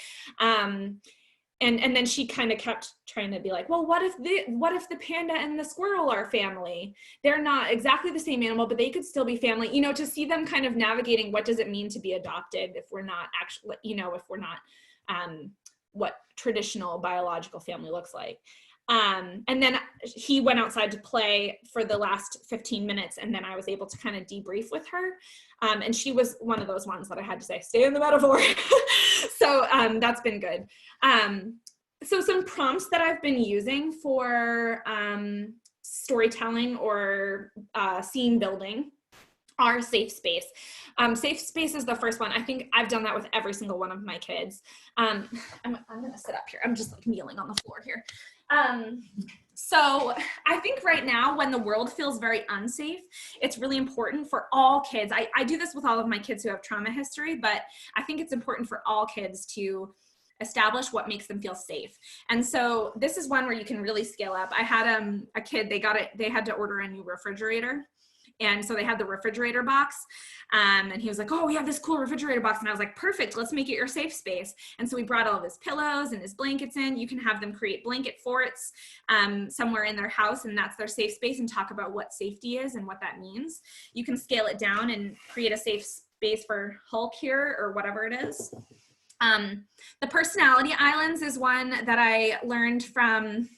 [SPEAKER 1] And then she kind of kept trying to be like, well, what if the panda and the squirrel are family? They're not exactly the same animal, but they could still be family, to see them kind of navigating what does it mean to be adopted if we're not actually, if we're not what traditional biological family looks like. And then he went outside to play for the last 15 minutes. And then I was able to kind of debrief with her. And she was one of those ones that I had to say, stay in the metaphor. So that's been good. So some prompts that I've been using for storytelling or scene building are safe space. Safe space is the first one. I think I've done that with every single one of my kids. I'm gonna sit up here. I'm just like kneeling on the floor here. So I think right now when the world feels very unsafe, it's really important for all kids. I do this with all of my kids who have trauma history, but I think it's important for all kids to establish what makes them feel safe. And so this is one where you can really scale up. I had a kid, they had to order a new refrigerator. And so they had the refrigerator box, and he was like, oh, we have this cool refrigerator box. And I was like, perfect, let's make it your safe space. And so we brought all of his pillows and his blankets in. You can have them create blanket forts somewhere in their house, and that's their safe space, and talk about what safety is and what that means. You can scale it down and create a safe space for Hulk here or whatever it is. The personality islands is one that I learned from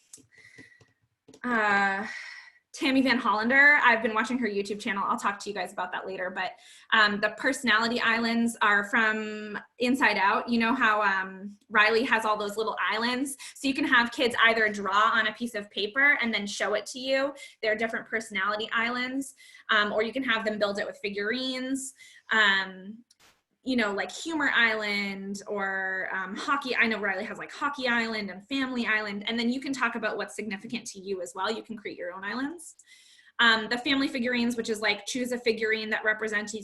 [SPEAKER 1] Tammy Van Hollander. I've been watching her YouTube channel. I'll talk to you guys about that later. But the personality islands are from Inside Out. You know how Riley has all those little islands? So you can have kids either draw on a piece of paper and then show it to you. They're different personality islands. Or you can have them build it with figurines. Like Humor Island or Hockey. I know Riley has like Hockey Island and Family Island. And then you can talk about what's significant to you as well. You can create your own islands. The family figurines, which is like choose a figurine that represents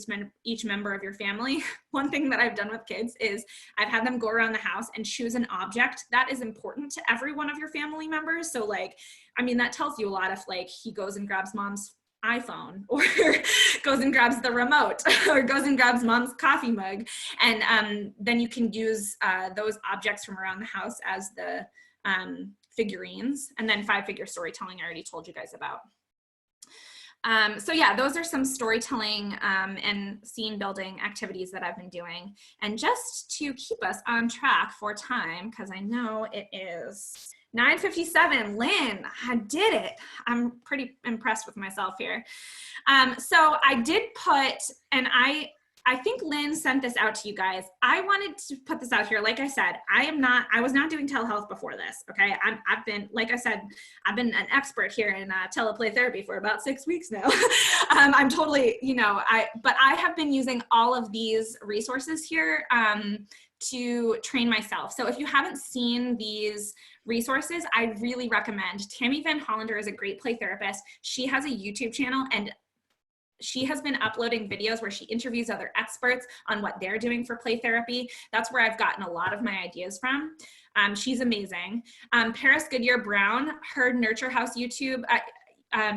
[SPEAKER 1] each member of your family. One thing that I've done with kids is I've had them go around the house and choose an object that is important to every one of your family members. So that tells you a lot if he goes and grabs mom's iPhone or goes and grabs the remote or goes and grabs mom's coffee mug. And then you can use those objects from around the house as the figurines. And then 5-figure storytelling I already told you guys about. So yeah, those are some storytelling and scene building activities that I've been doing. And just to keep us on track for time, because I know it is 9:57. Lynn, I did it. I'm pretty impressed with myself here. So I did put, and I think Lynn sent this out to you guys. I wanted to put this out here. Like I said, I was not doing telehealth before this. Okay. I've been, like I said, I've been an expert here in TelePlay Therapy for about 6 weeks now. I'm totally, but I have been using all of these resources here to train myself. So if you haven't seen these resources, I really recommend. Tammy Van Hollander is a great play therapist. She has a YouTube channel, and she has been uploading videos where she interviews other experts on what they're doing for play therapy. That's where I've gotten a lot of my ideas from. She's amazing. Paris Goodyear Brown, her Nurture House YouTube,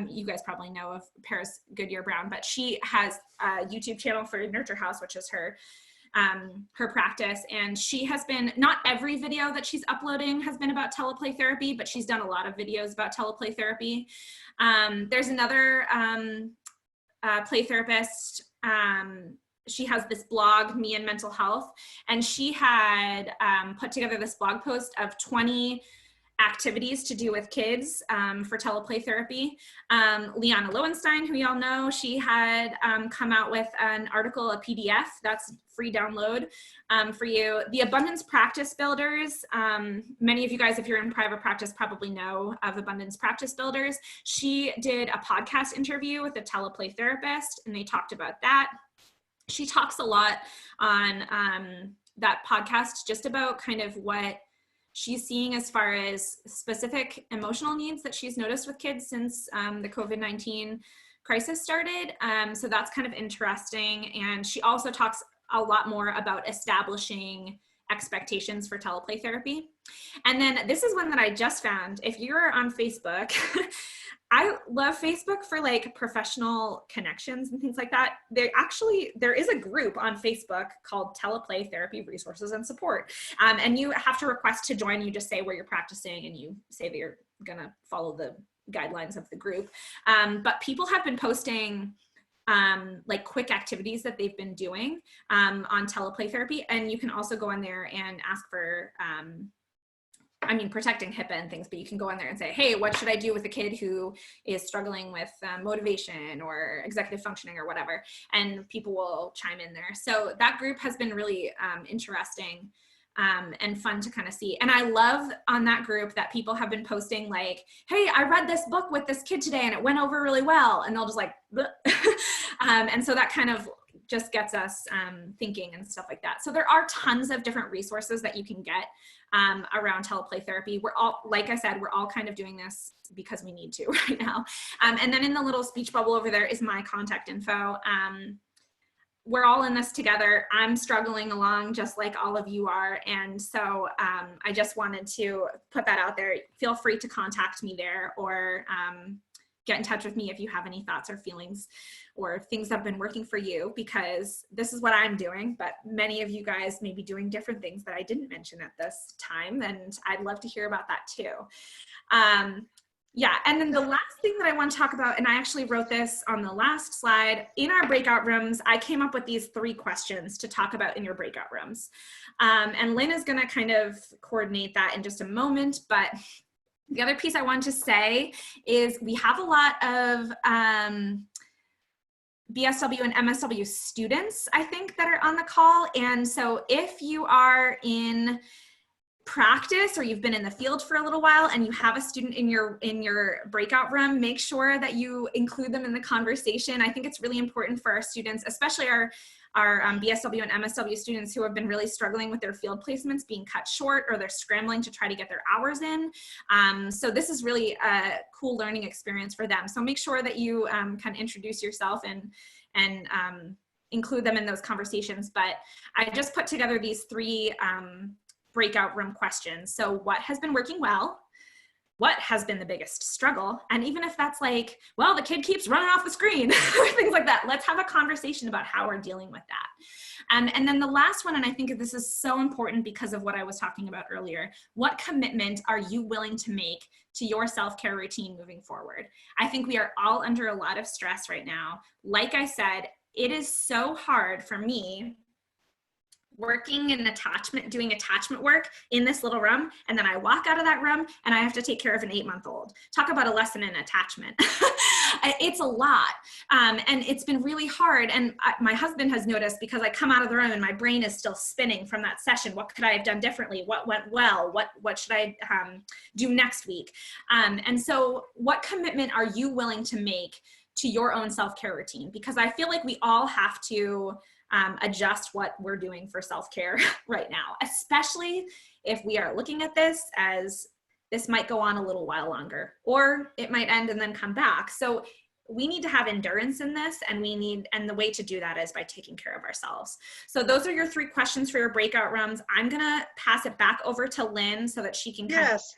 [SPEAKER 1] you guys probably know of Paris Goodyear Brown, but she has a YouTube channel for Nurture House, which is her practice. And she has been, not every video that she's uploading has been about teleplay therapy, but she's done a lot of videos about teleplay therapy. There's another play therapist. She has this blog, Me and Mental Health, and she had put together this blog post of 20 activities to do with kids for teleplay therapy. Liana Lowenstein, who y'all know, she had come out with an article, a PDF that's free download for you. The Abundance Practice Builders, many of you guys, if you're in private practice, probably know of Abundance Practice Builders. She did a podcast interview with a teleplay therapist, and they talked about that. She talks a lot on that podcast just about kind of what she's seeing as far as specific emotional needs that she's noticed with kids since the COVID-19 crisis started. So that's kind of interesting. And she also talks a lot more about establishing expectations for teleplay therapy. And then this is one that I just found. If you're on Facebook, I love Facebook for like professional connections and things like that. There is a group on Facebook called TelePlay Therapy Resources and Support. And you have to request to join. You just say where you're practicing and you say that you're gonna follow the guidelines of the group. But people have been posting like quick activities that they've been doing on teleplay therapy. And you can also go in there and ask for, protecting HIPAA and things, but you can go in there and say, hey, what should I do with a kid who is struggling with motivation or executive functioning or whatever? And people will chime in there. So that group has been really interesting and fun to kind of see. And I love on that group that people have been posting like, hey, I read this book with this kid today and it went over really well. And they'll just like, and so that kind of just gets us thinking and stuff like that. So there are tons of different resources that you can get around teleplay therapy. We're all, like I said, we're all kind of doing this because we need to right now. And then in the little speech bubble over there is my contact info. We're all in this together. I'm struggling along just like all of you are. And so I just wanted to put that out there. Feel free to contact me there or get in touch with me if you have any thoughts or feelings or things that have been working for you, because this is what I'm doing, but many of you guys may be doing different things that I didn't mention at this time. And I'd love to hear about that too. Yeah, and then the last thing that I want to talk about, and I actually wrote this on the last slide, in our breakout rooms, I came up with these 3 questions to talk about in your breakout rooms. And Lynn is gonna kind of coordinate that in just a moment, but the other piece I wanted to say is we have a lot of BSW and MSW students, I think, that are on the call. And so if you are in practice or you've been in the field for a little while and you have a student in your breakout room, make sure that you include them in the conversation. I think it's really important for our students, especially our BSW and MSW students who have been really struggling with their field placements being cut short, or they're scrambling to try to get their hours in. So this is really a cool learning experience for them. So make sure that you kind of introduce yourself and include them in those conversations. But I just put together these 3 breakout room questions. So what has been working well? What has been the biggest struggle? And even if that's like, well, the kid keeps running off the screen or things like that, let's have a conversation about how we're dealing with that. And then the last one, and I think this is so important because of what I was talking about earlier, what commitment are you willing to make to your self-care routine moving forward? I think we are all under a lot of stress right now. Like I said, it is so hard for me working in attachment, doing attachment work in this little room, and then I walk out of that room and I have to take care of an 8-month-old. Talk about a lesson in attachment. It's a lot, and it's been really hard. And my husband has noticed, because I come out of the room and my brain is still spinning from that session. What could I have done differently? What went well? What should I do next week? And so what commitment are you willing to make to your own self-care routine? Because I feel like we all have to adjust what we're doing for self-care right now, especially if we are looking at this as this might go on a little while longer, or it might end and then come back. So we need to have endurance in this, and the way to do that is by taking care of ourselves. So those are your 3 questions for your breakout rooms. I'm gonna pass it back over to Lynn so that she can
[SPEAKER 2] Yes.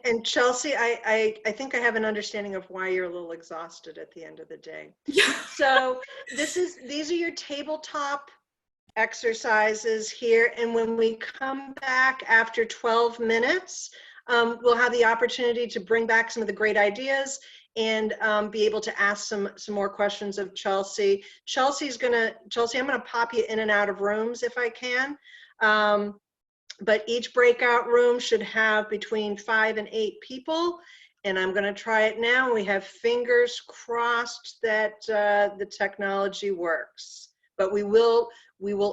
[SPEAKER 2] And Chelsea, I think I have an understanding of why you're a little exhausted at the end of the day.
[SPEAKER 1] Yeah.
[SPEAKER 2] So these are your tabletop exercises here. And when we come back after 12 minutes, we'll have the opportunity to bring back some of the great ideas and be able to ask some more questions of Chelsea. Chelsea, I'm gonna pop you in and out of rooms if I can. But each breakout room should have between 5 and 8 people. And I'm going to try it now. We have fingers crossed that the technology works. But we will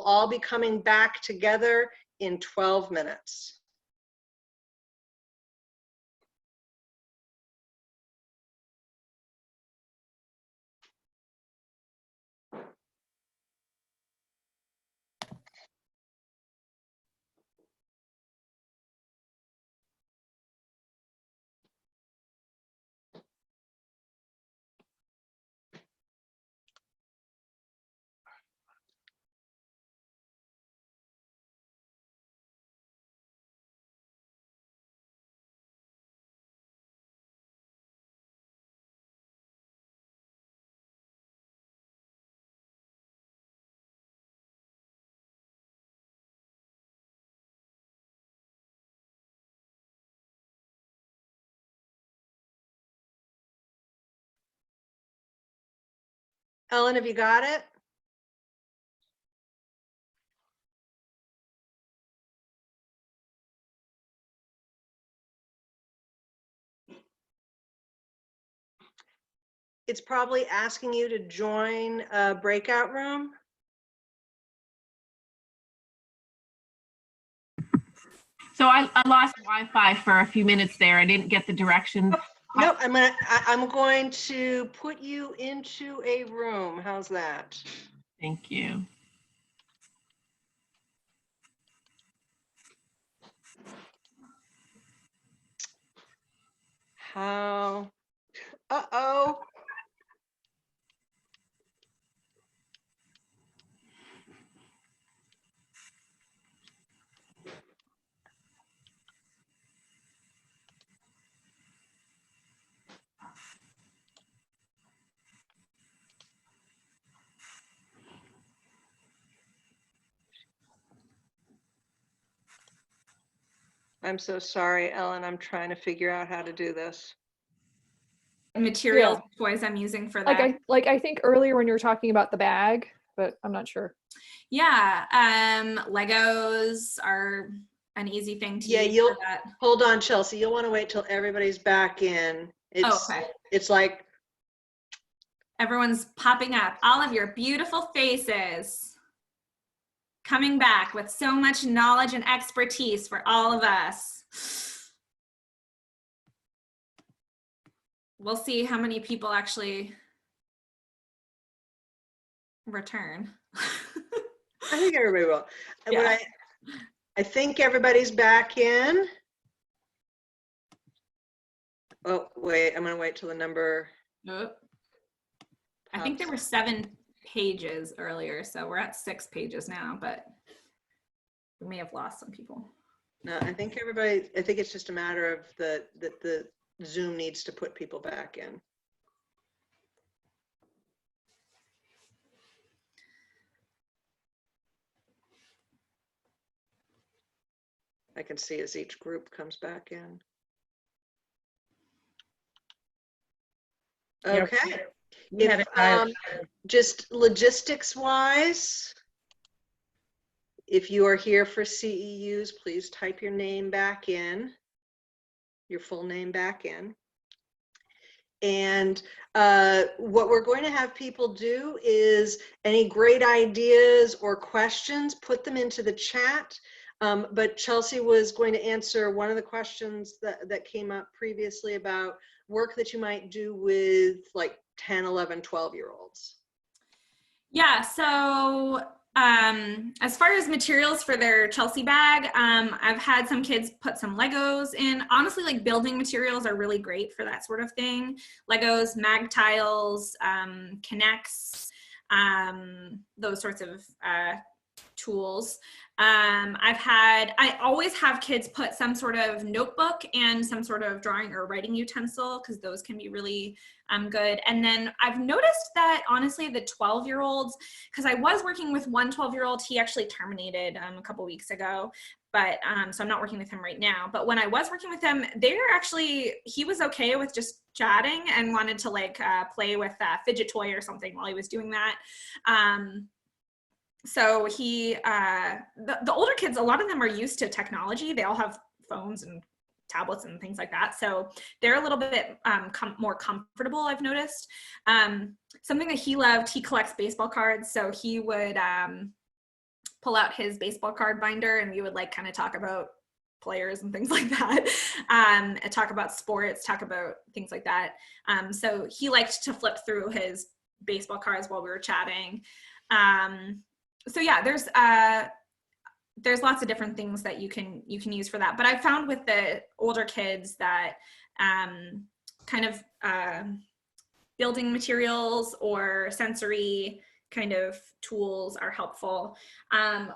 [SPEAKER 2] all be coming back together in 12 minutes. Ellen, have you got it? It's probably asking you to join a breakout room.
[SPEAKER 3] So I lost Wi-Fi for a few minutes there. I didn't get the directions.
[SPEAKER 2] No, I'm going to put you into a room. How's that?
[SPEAKER 3] Thank you.
[SPEAKER 2] How? Uh-oh. I'm so sorry, Ellen. I'm trying to figure out how to do this.
[SPEAKER 1] Materials, toys I'm using for that.
[SPEAKER 4] I think earlier when you were talking about the bag, but I'm not sure.
[SPEAKER 1] Yeah, Legos are an easy thing to use for that.
[SPEAKER 2] Hold on, Chelsea. You'll want to wait till everybody's back in.
[SPEAKER 1] Okay.
[SPEAKER 2] It's like
[SPEAKER 1] Everyone's popping up. All of your beautiful faces coming back with so much knowledge and expertise for all of us. We'll see how many people actually return.
[SPEAKER 2] I think everybody will.
[SPEAKER 1] Yeah.
[SPEAKER 2] I think everybody's back in. Oh, wait, I'm gonna wait till the number.
[SPEAKER 1] Nope. I think there were 7 pages earlier, so we're at 6 pages now, but we may have lost some people.
[SPEAKER 2] No, I think it's just a matter of that the Zoom needs to put people back in. I can see as each group comes back in. Okay. If, just logistics wise, If you are here for CEUs, please type your name back in, your full name back in. And what we're going to have people do is any great ideas or questions, put them into the chat. But Chelsea was going to answer one of the questions that came up previously about work that you might do with like 10, 11, 12-year-olds.
[SPEAKER 1] Yeah, so as far as materials for their Chelsea bag, I've had some kids put some Legos in. Honestly, like building materials are really great for that sort of thing. Legos, mag tiles, Connects, those sorts of tools. I always have kids put some sort of notebook and some sort of drawing or writing utensil, because those can be really good. And then I've noticed that honestly the 12-year-olds, because I was working with one 12-year-old, he actually terminated a couple weeks ago, but so I'm not working with him right now. But when I was working with him, he was okay with just chatting and wanted to like play with a fidget toy or something while he was doing that. So the older kids, a lot of them are used to technology. They all have phones and tablets and things like that. So they're a little bit more comfortable, I've noticed. Something that he loved, he collects baseball cards. So he would pull out his baseball card binder, and we would like kind of talk about players and things like that, talk about sports, talk about things like that. So he liked to flip through his baseball cards while we were chatting. So yeah, there's lots of different things that you can use for that. But I found with the older kids that kind of building materials or sensory kind of tools are helpful.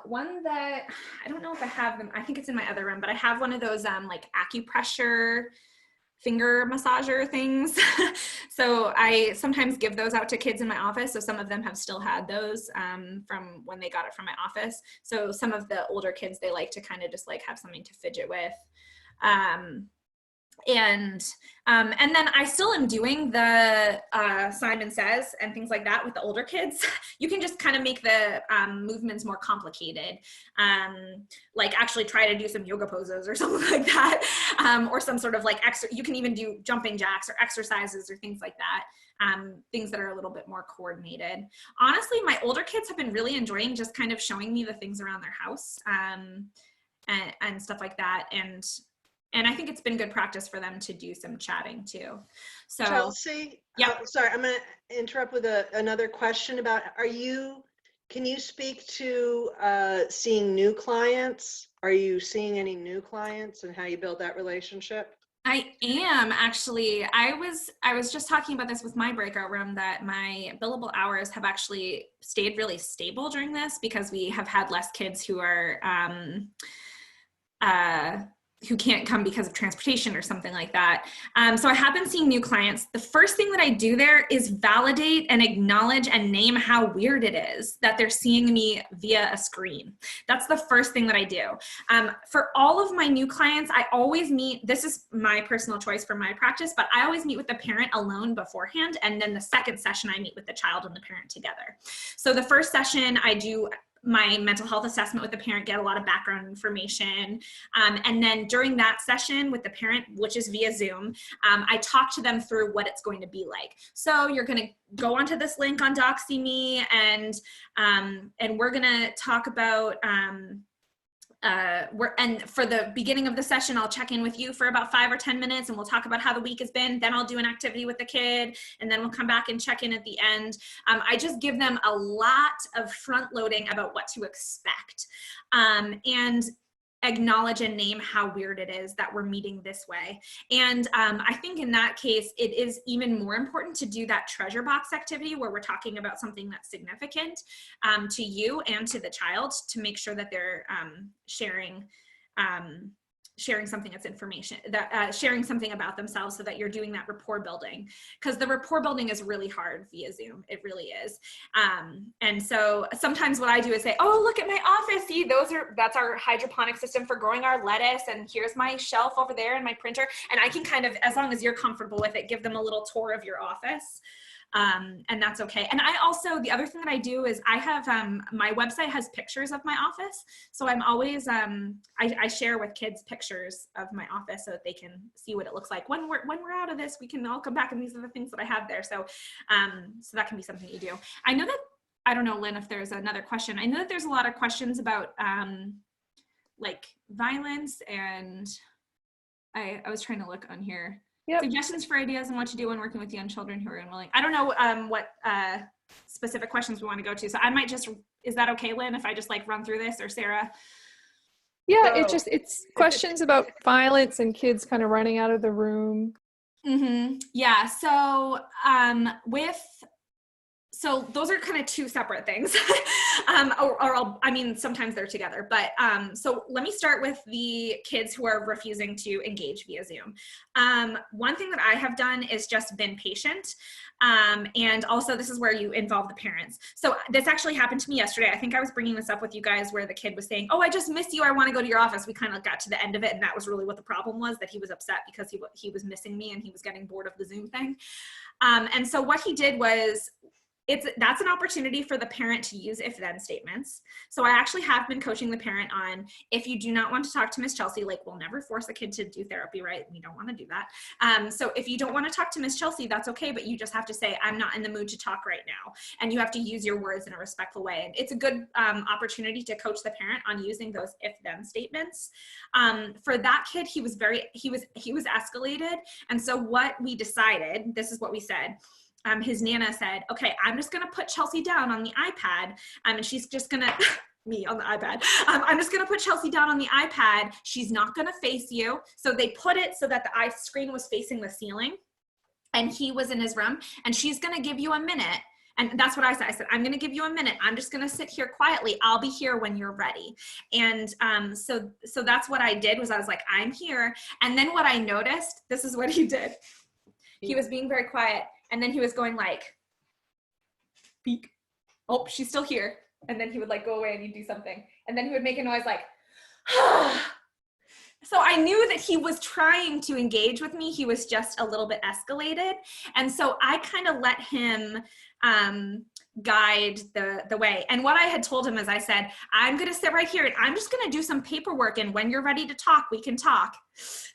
[SPEAKER 1] One that, I don't know if I have them, I think it's in my other room, but I have one of those like acupressure finger massager things. So I sometimes give those out to kids in my office. So some of them have still had those from when they got it from my office. So some of the older kids, they like to kind of just like have something to fidget with. And then I still am doing the Simon Says and things like that with the older kids. You can just kind of make the movements more complicated. Like actually try to do some yoga poses or something like that. Or some sort of like, you can even do jumping jacks or exercises or things like that. Things that are a little bit more coordinated. Honestly, my older kids have been really enjoying just kind of showing me the things around their house and stuff like that. And I think it's been good practice for them to do some chatting too. So
[SPEAKER 2] Chelsea,
[SPEAKER 1] yeah.
[SPEAKER 2] Sorry, I'm going to interrupt with another question about, can you speak to seeing new clients? Are you seeing any new clients and how you build that relationship?
[SPEAKER 1] I am actually. I was just talking about this with my breakout room, that my billable hours have actually stayed really stable during this because we have had less kids who are who can't come because of transportation or something like that. So I have been seeing new clients. The first thing that I do there is validate and acknowledge and name how weird it is that they're seeing me via a screen. That's the first thing that I do. For all of my new clients, I always meet, this is my personal choice for my practice, but I always meet with the parent alone beforehand. And then the second session, I meet with the child and the parent together. So the first session, I do my mental health assessment with the parent, get a lot of background information. And then during that session with the parent, which is via Zoom, I talk to them through what it's going to be like. So you're going to go onto this link on DoxyMe, and we're going to talk about, and for the beginning of the session, I'll check in with you for about 5 or 10 minutes and we'll talk about how the week has been. Then I'll do an activity with the kid, and then we'll come back and check in at the end. I just give them a lot of front loading about what to expect, and acknowledge and name how weird it is that we're meeting this way. And I think in that case, it is even more important to do that treasure box activity where we're talking about something that's significant to you and to the child, to make sure that they're sharing something that's information, that sharing something about themselves, so that you're doing that rapport building, because the rapport building is really hard via Zoom. It really is. And so sometimes what I do is say, oh, look at my office. See, that's our hydroponic system for growing our lettuce. And here's my shelf over there and my printer. And I can kind of, as long as you're comfortable with it, give them a little tour of your office. And that's okay. And I also, the other thing that I do is I have, my website has pictures of my office. So I'm always, I share with kids pictures of my office so that they can see what it looks like. When we're out of this, we can all come back and these are the things that I have there. So, so that can be something you do. I know that, I don't know, Lynn, if there's another question. I know that there's a lot of questions about like violence, and I was trying to look on here.
[SPEAKER 4] Yep.
[SPEAKER 1] Suggestions for ideas on what to do when working with young children who are unwilling. I don't know what specific questions we want to go to. So I might just, is that okay, Lynn, if I just like run through this, or Sarah?
[SPEAKER 4] Yeah, it's questions about violence and kids kind of running out of the room.
[SPEAKER 1] Mm-hmm. Yeah. So so those are kind of two separate things. I mean, sometimes they're together, but so let me start with the kids who are refusing to engage via Zoom. One thing that I have done is just been patient. And also this is where you involve the parents. So this actually happened to me yesterday. I think I was bringing this up with you guys where the kid was saying, oh, I just miss you. I want to go to your office. We kind of got to the end of it. And that was really what the problem was, that he was upset because he was missing me and he was getting bored of the Zoom thing. And so what he did was, that's an opportunity for the parent to use if-then statements. So I actually have been coaching the parent on, if you do not want to talk to Miss Chelsea, like we'll never force a kid to do therapy, right? We don't want to do that. So if you don't want to talk to Miss Chelsea, that's okay, but you just have to say, I'm not in the mood to talk right now. And you have to use your words in a respectful way. And it's a good opportunity to coach the parent on using those if-then statements. For that kid, he was escalated. And so what we decided, this is what we said, his Nana said, okay, I'm just going to put Chelsea down on the iPad, and she's just going to, me on the iPad, I'm just going to put Chelsea down on the iPad. She's not going to face you. So they put it so that the screen was facing the ceiling, and he was in his room, and she's going to give you a minute. And that's what I said. I said, I'm going to give you a minute. I'm just going to sit here quietly. I'll be here when you're ready. And so that's what I did, was I was like, I'm here. And then what I noticed, this is what he did. He was being very quiet. And then he was going like, peek. Oh, she's still here. And then he would like go away and he'd do something. And then he would make a noise like, So I knew that he was trying to engage with me. He was just a little bit escalated. And so I kind of let him guide the way. And what I had told him is, I said, I'm going to sit right here and I'm just going to do some paperwork. And when you're ready to talk, we can talk.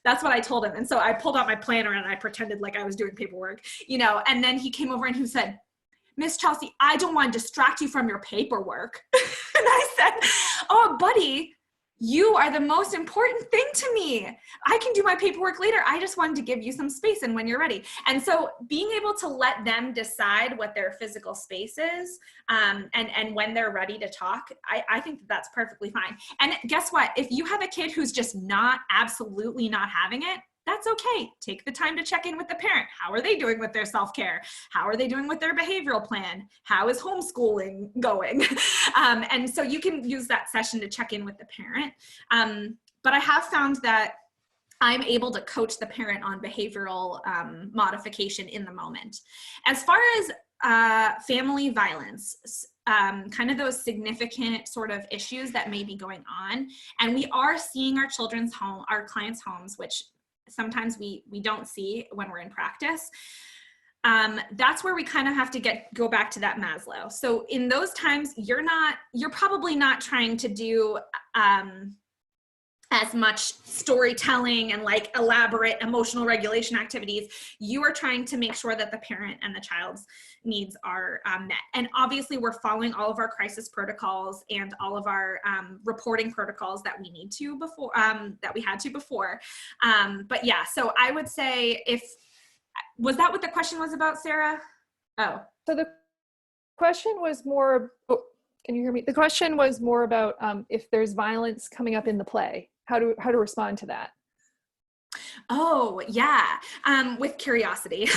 [SPEAKER 1] That's what I told him. And so I pulled out my planner and I pretended like I was doing paperwork, and then he came over and he said, Miss Chelsea, I don't want to distract you from your paperwork. And I said, oh, buddy, you are the most important thing to me. I can do my paperwork later. I just wanted to give you some space and when you're ready. And so being able to let them decide what their physical space is and when they're ready to talk, I think that's perfectly fine. And guess what? If you have a kid who's just absolutely not having it, that's okay. Take the time to check in with the parent. How are they doing with their self-care? How are they doing with their behavioral plan? How is homeschooling going? And so you can use that session to check in with the parent. But I have found that I'm able to coach the parent on behavioral modification in the moment. As far as family violence, kind of those significant sort of issues that may be going on, and we are seeing our clients' homes, which sometimes we don't see when we're in practice. That's where we kind of have to go back to that Maslow. So in those times, you're probably not trying to do as much storytelling and like elaborate emotional regulation activities. You are trying to make sure that the parent and the child's needs are met. And obviously we're following all of our crisis protocols and all of our reporting protocols that we need to before, that we had to before. But yeah, so I would say was that what the question was about, Sarah? Oh.
[SPEAKER 4] So the question was more, can you hear me? The question was more about if there's violence coming up in the play, how to respond to that.
[SPEAKER 1] Oh, yeah. With curiosity.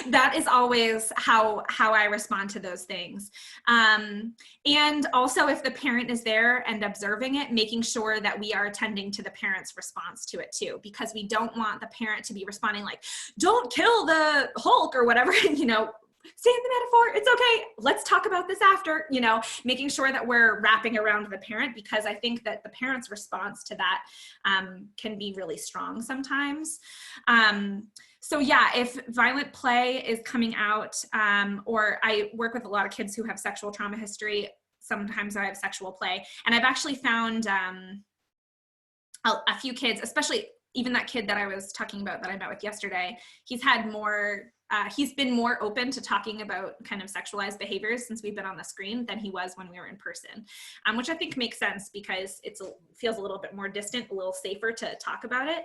[SPEAKER 1] That is always how I respond to those things. And also if the parent is there and observing it, making sure that we are attending to the parent's response to it too, because we don't want the parent to be responding like, don't kill the Hulk or whatever, stay in the metaphor, it's okay, let's talk about this after, making sure that we're wrapping around the parent, because I think that the parent's response to that can be really strong sometimes. So yeah, if violent play is coming out, or I work with a lot of kids who have sexual trauma history, sometimes I have sexual play. And I've actually found a few kids, especially even that kid that I was talking about that I met with yesterday, he's been more open to talking about kind of sexualized behaviors since we've been on the screen than he was when we were in person, which I think makes sense because it feels a little bit more distant, a little safer to talk about it.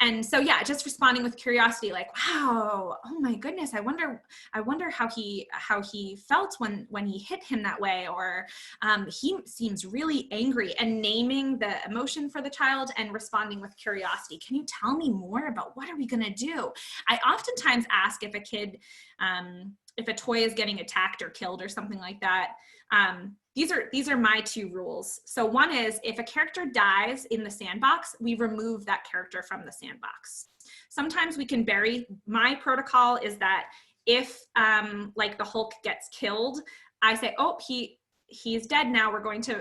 [SPEAKER 1] And so, yeah, just responding with curiosity, like, wow, oh my goodness, I wonder how he felt when he hit him that way, or he seems really angry, and naming the emotion for the child and responding with curiosity. Can you tell me more about what are we going to do? I oftentimes ask if a kid, if a toy is getting attacked or killed or something like that. These are my 2 rules. So one is if a character dies in the sandbox, we remove that character from the sandbox. Sometimes we can bury. My protocol is that if like the Hulk gets killed, I say, oh, he's dead now.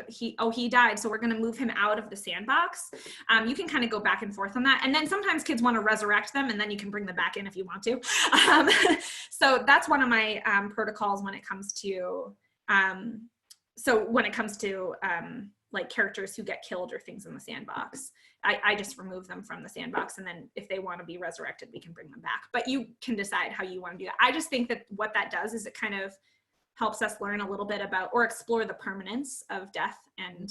[SPEAKER 1] He died. So we're going to move him out of the sandbox. You can kind of go back and forth on that. And then sometimes kids want to resurrect them, and then you can bring them back in if you want to. So that's one of my protocols when it comes to, like characters who get killed or things in the sandbox. I just remove them from the sandbox, and then if they want to be resurrected, we can bring them back. But you can decide how you want to do that. I just think that what that does is it kind of helps us learn a little bit about or explore the permanence of death, and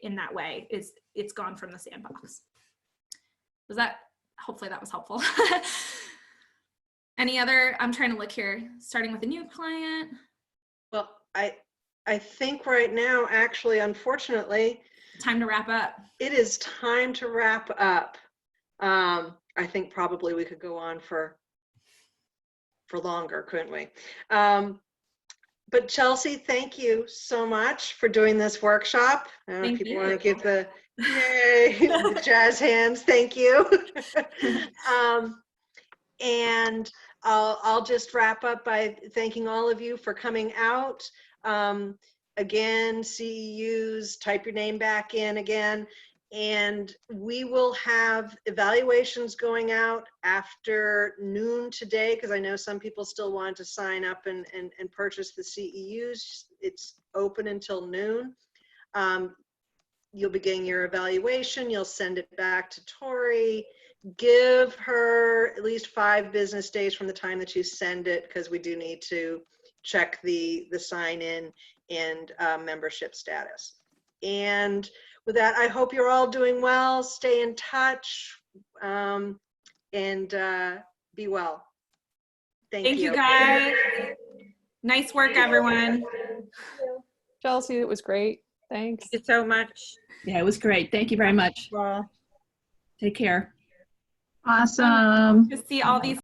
[SPEAKER 1] in that way it's gone from the sandbox. Hopefully that was helpful. Any other, I'm trying to look here, starting with a new client.
[SPEAKER 2] Well, I think right now, actually, unfortunately,
[SPEAKER 1] Time to wrap up.
[SPEAKER 2] it is time to wrap up. I think probably we could go on for longer, couldn't we? But Chelsea, thank you so much for doing this workshop. I don't know if people want to give the yay, the jazz hands. Thank you. And I'll just wrap up by thanking all of you for coming out. Again, CEUs, type your name back in again. And we will have evaluations going out after noon today, because I know some people still want to sign up and purchase the CEUs. It's open until noon. You'll be getting your evaluation. You'll send it back to Tori. Give her at least 5 business days from the time that you send it, because we do need to check the sign in and membership status. And with that, I hope you're all doing well. Stay in touch, and be well. Thank you.
[SPEAKER 1] You guys. Nice work, everyone.
[SPEAKER 4] Chelsea, it was great. Thanks.
[SPEAKER 5] Thank you so much.
[SPEAKER 3] Yeah, it was great. Thank you very much.
[SPEAKER 5] Well,
[SPEAKER 3] Take care.
[SPEAKER 6] Awesome.
[SPEAKER 1] To see all these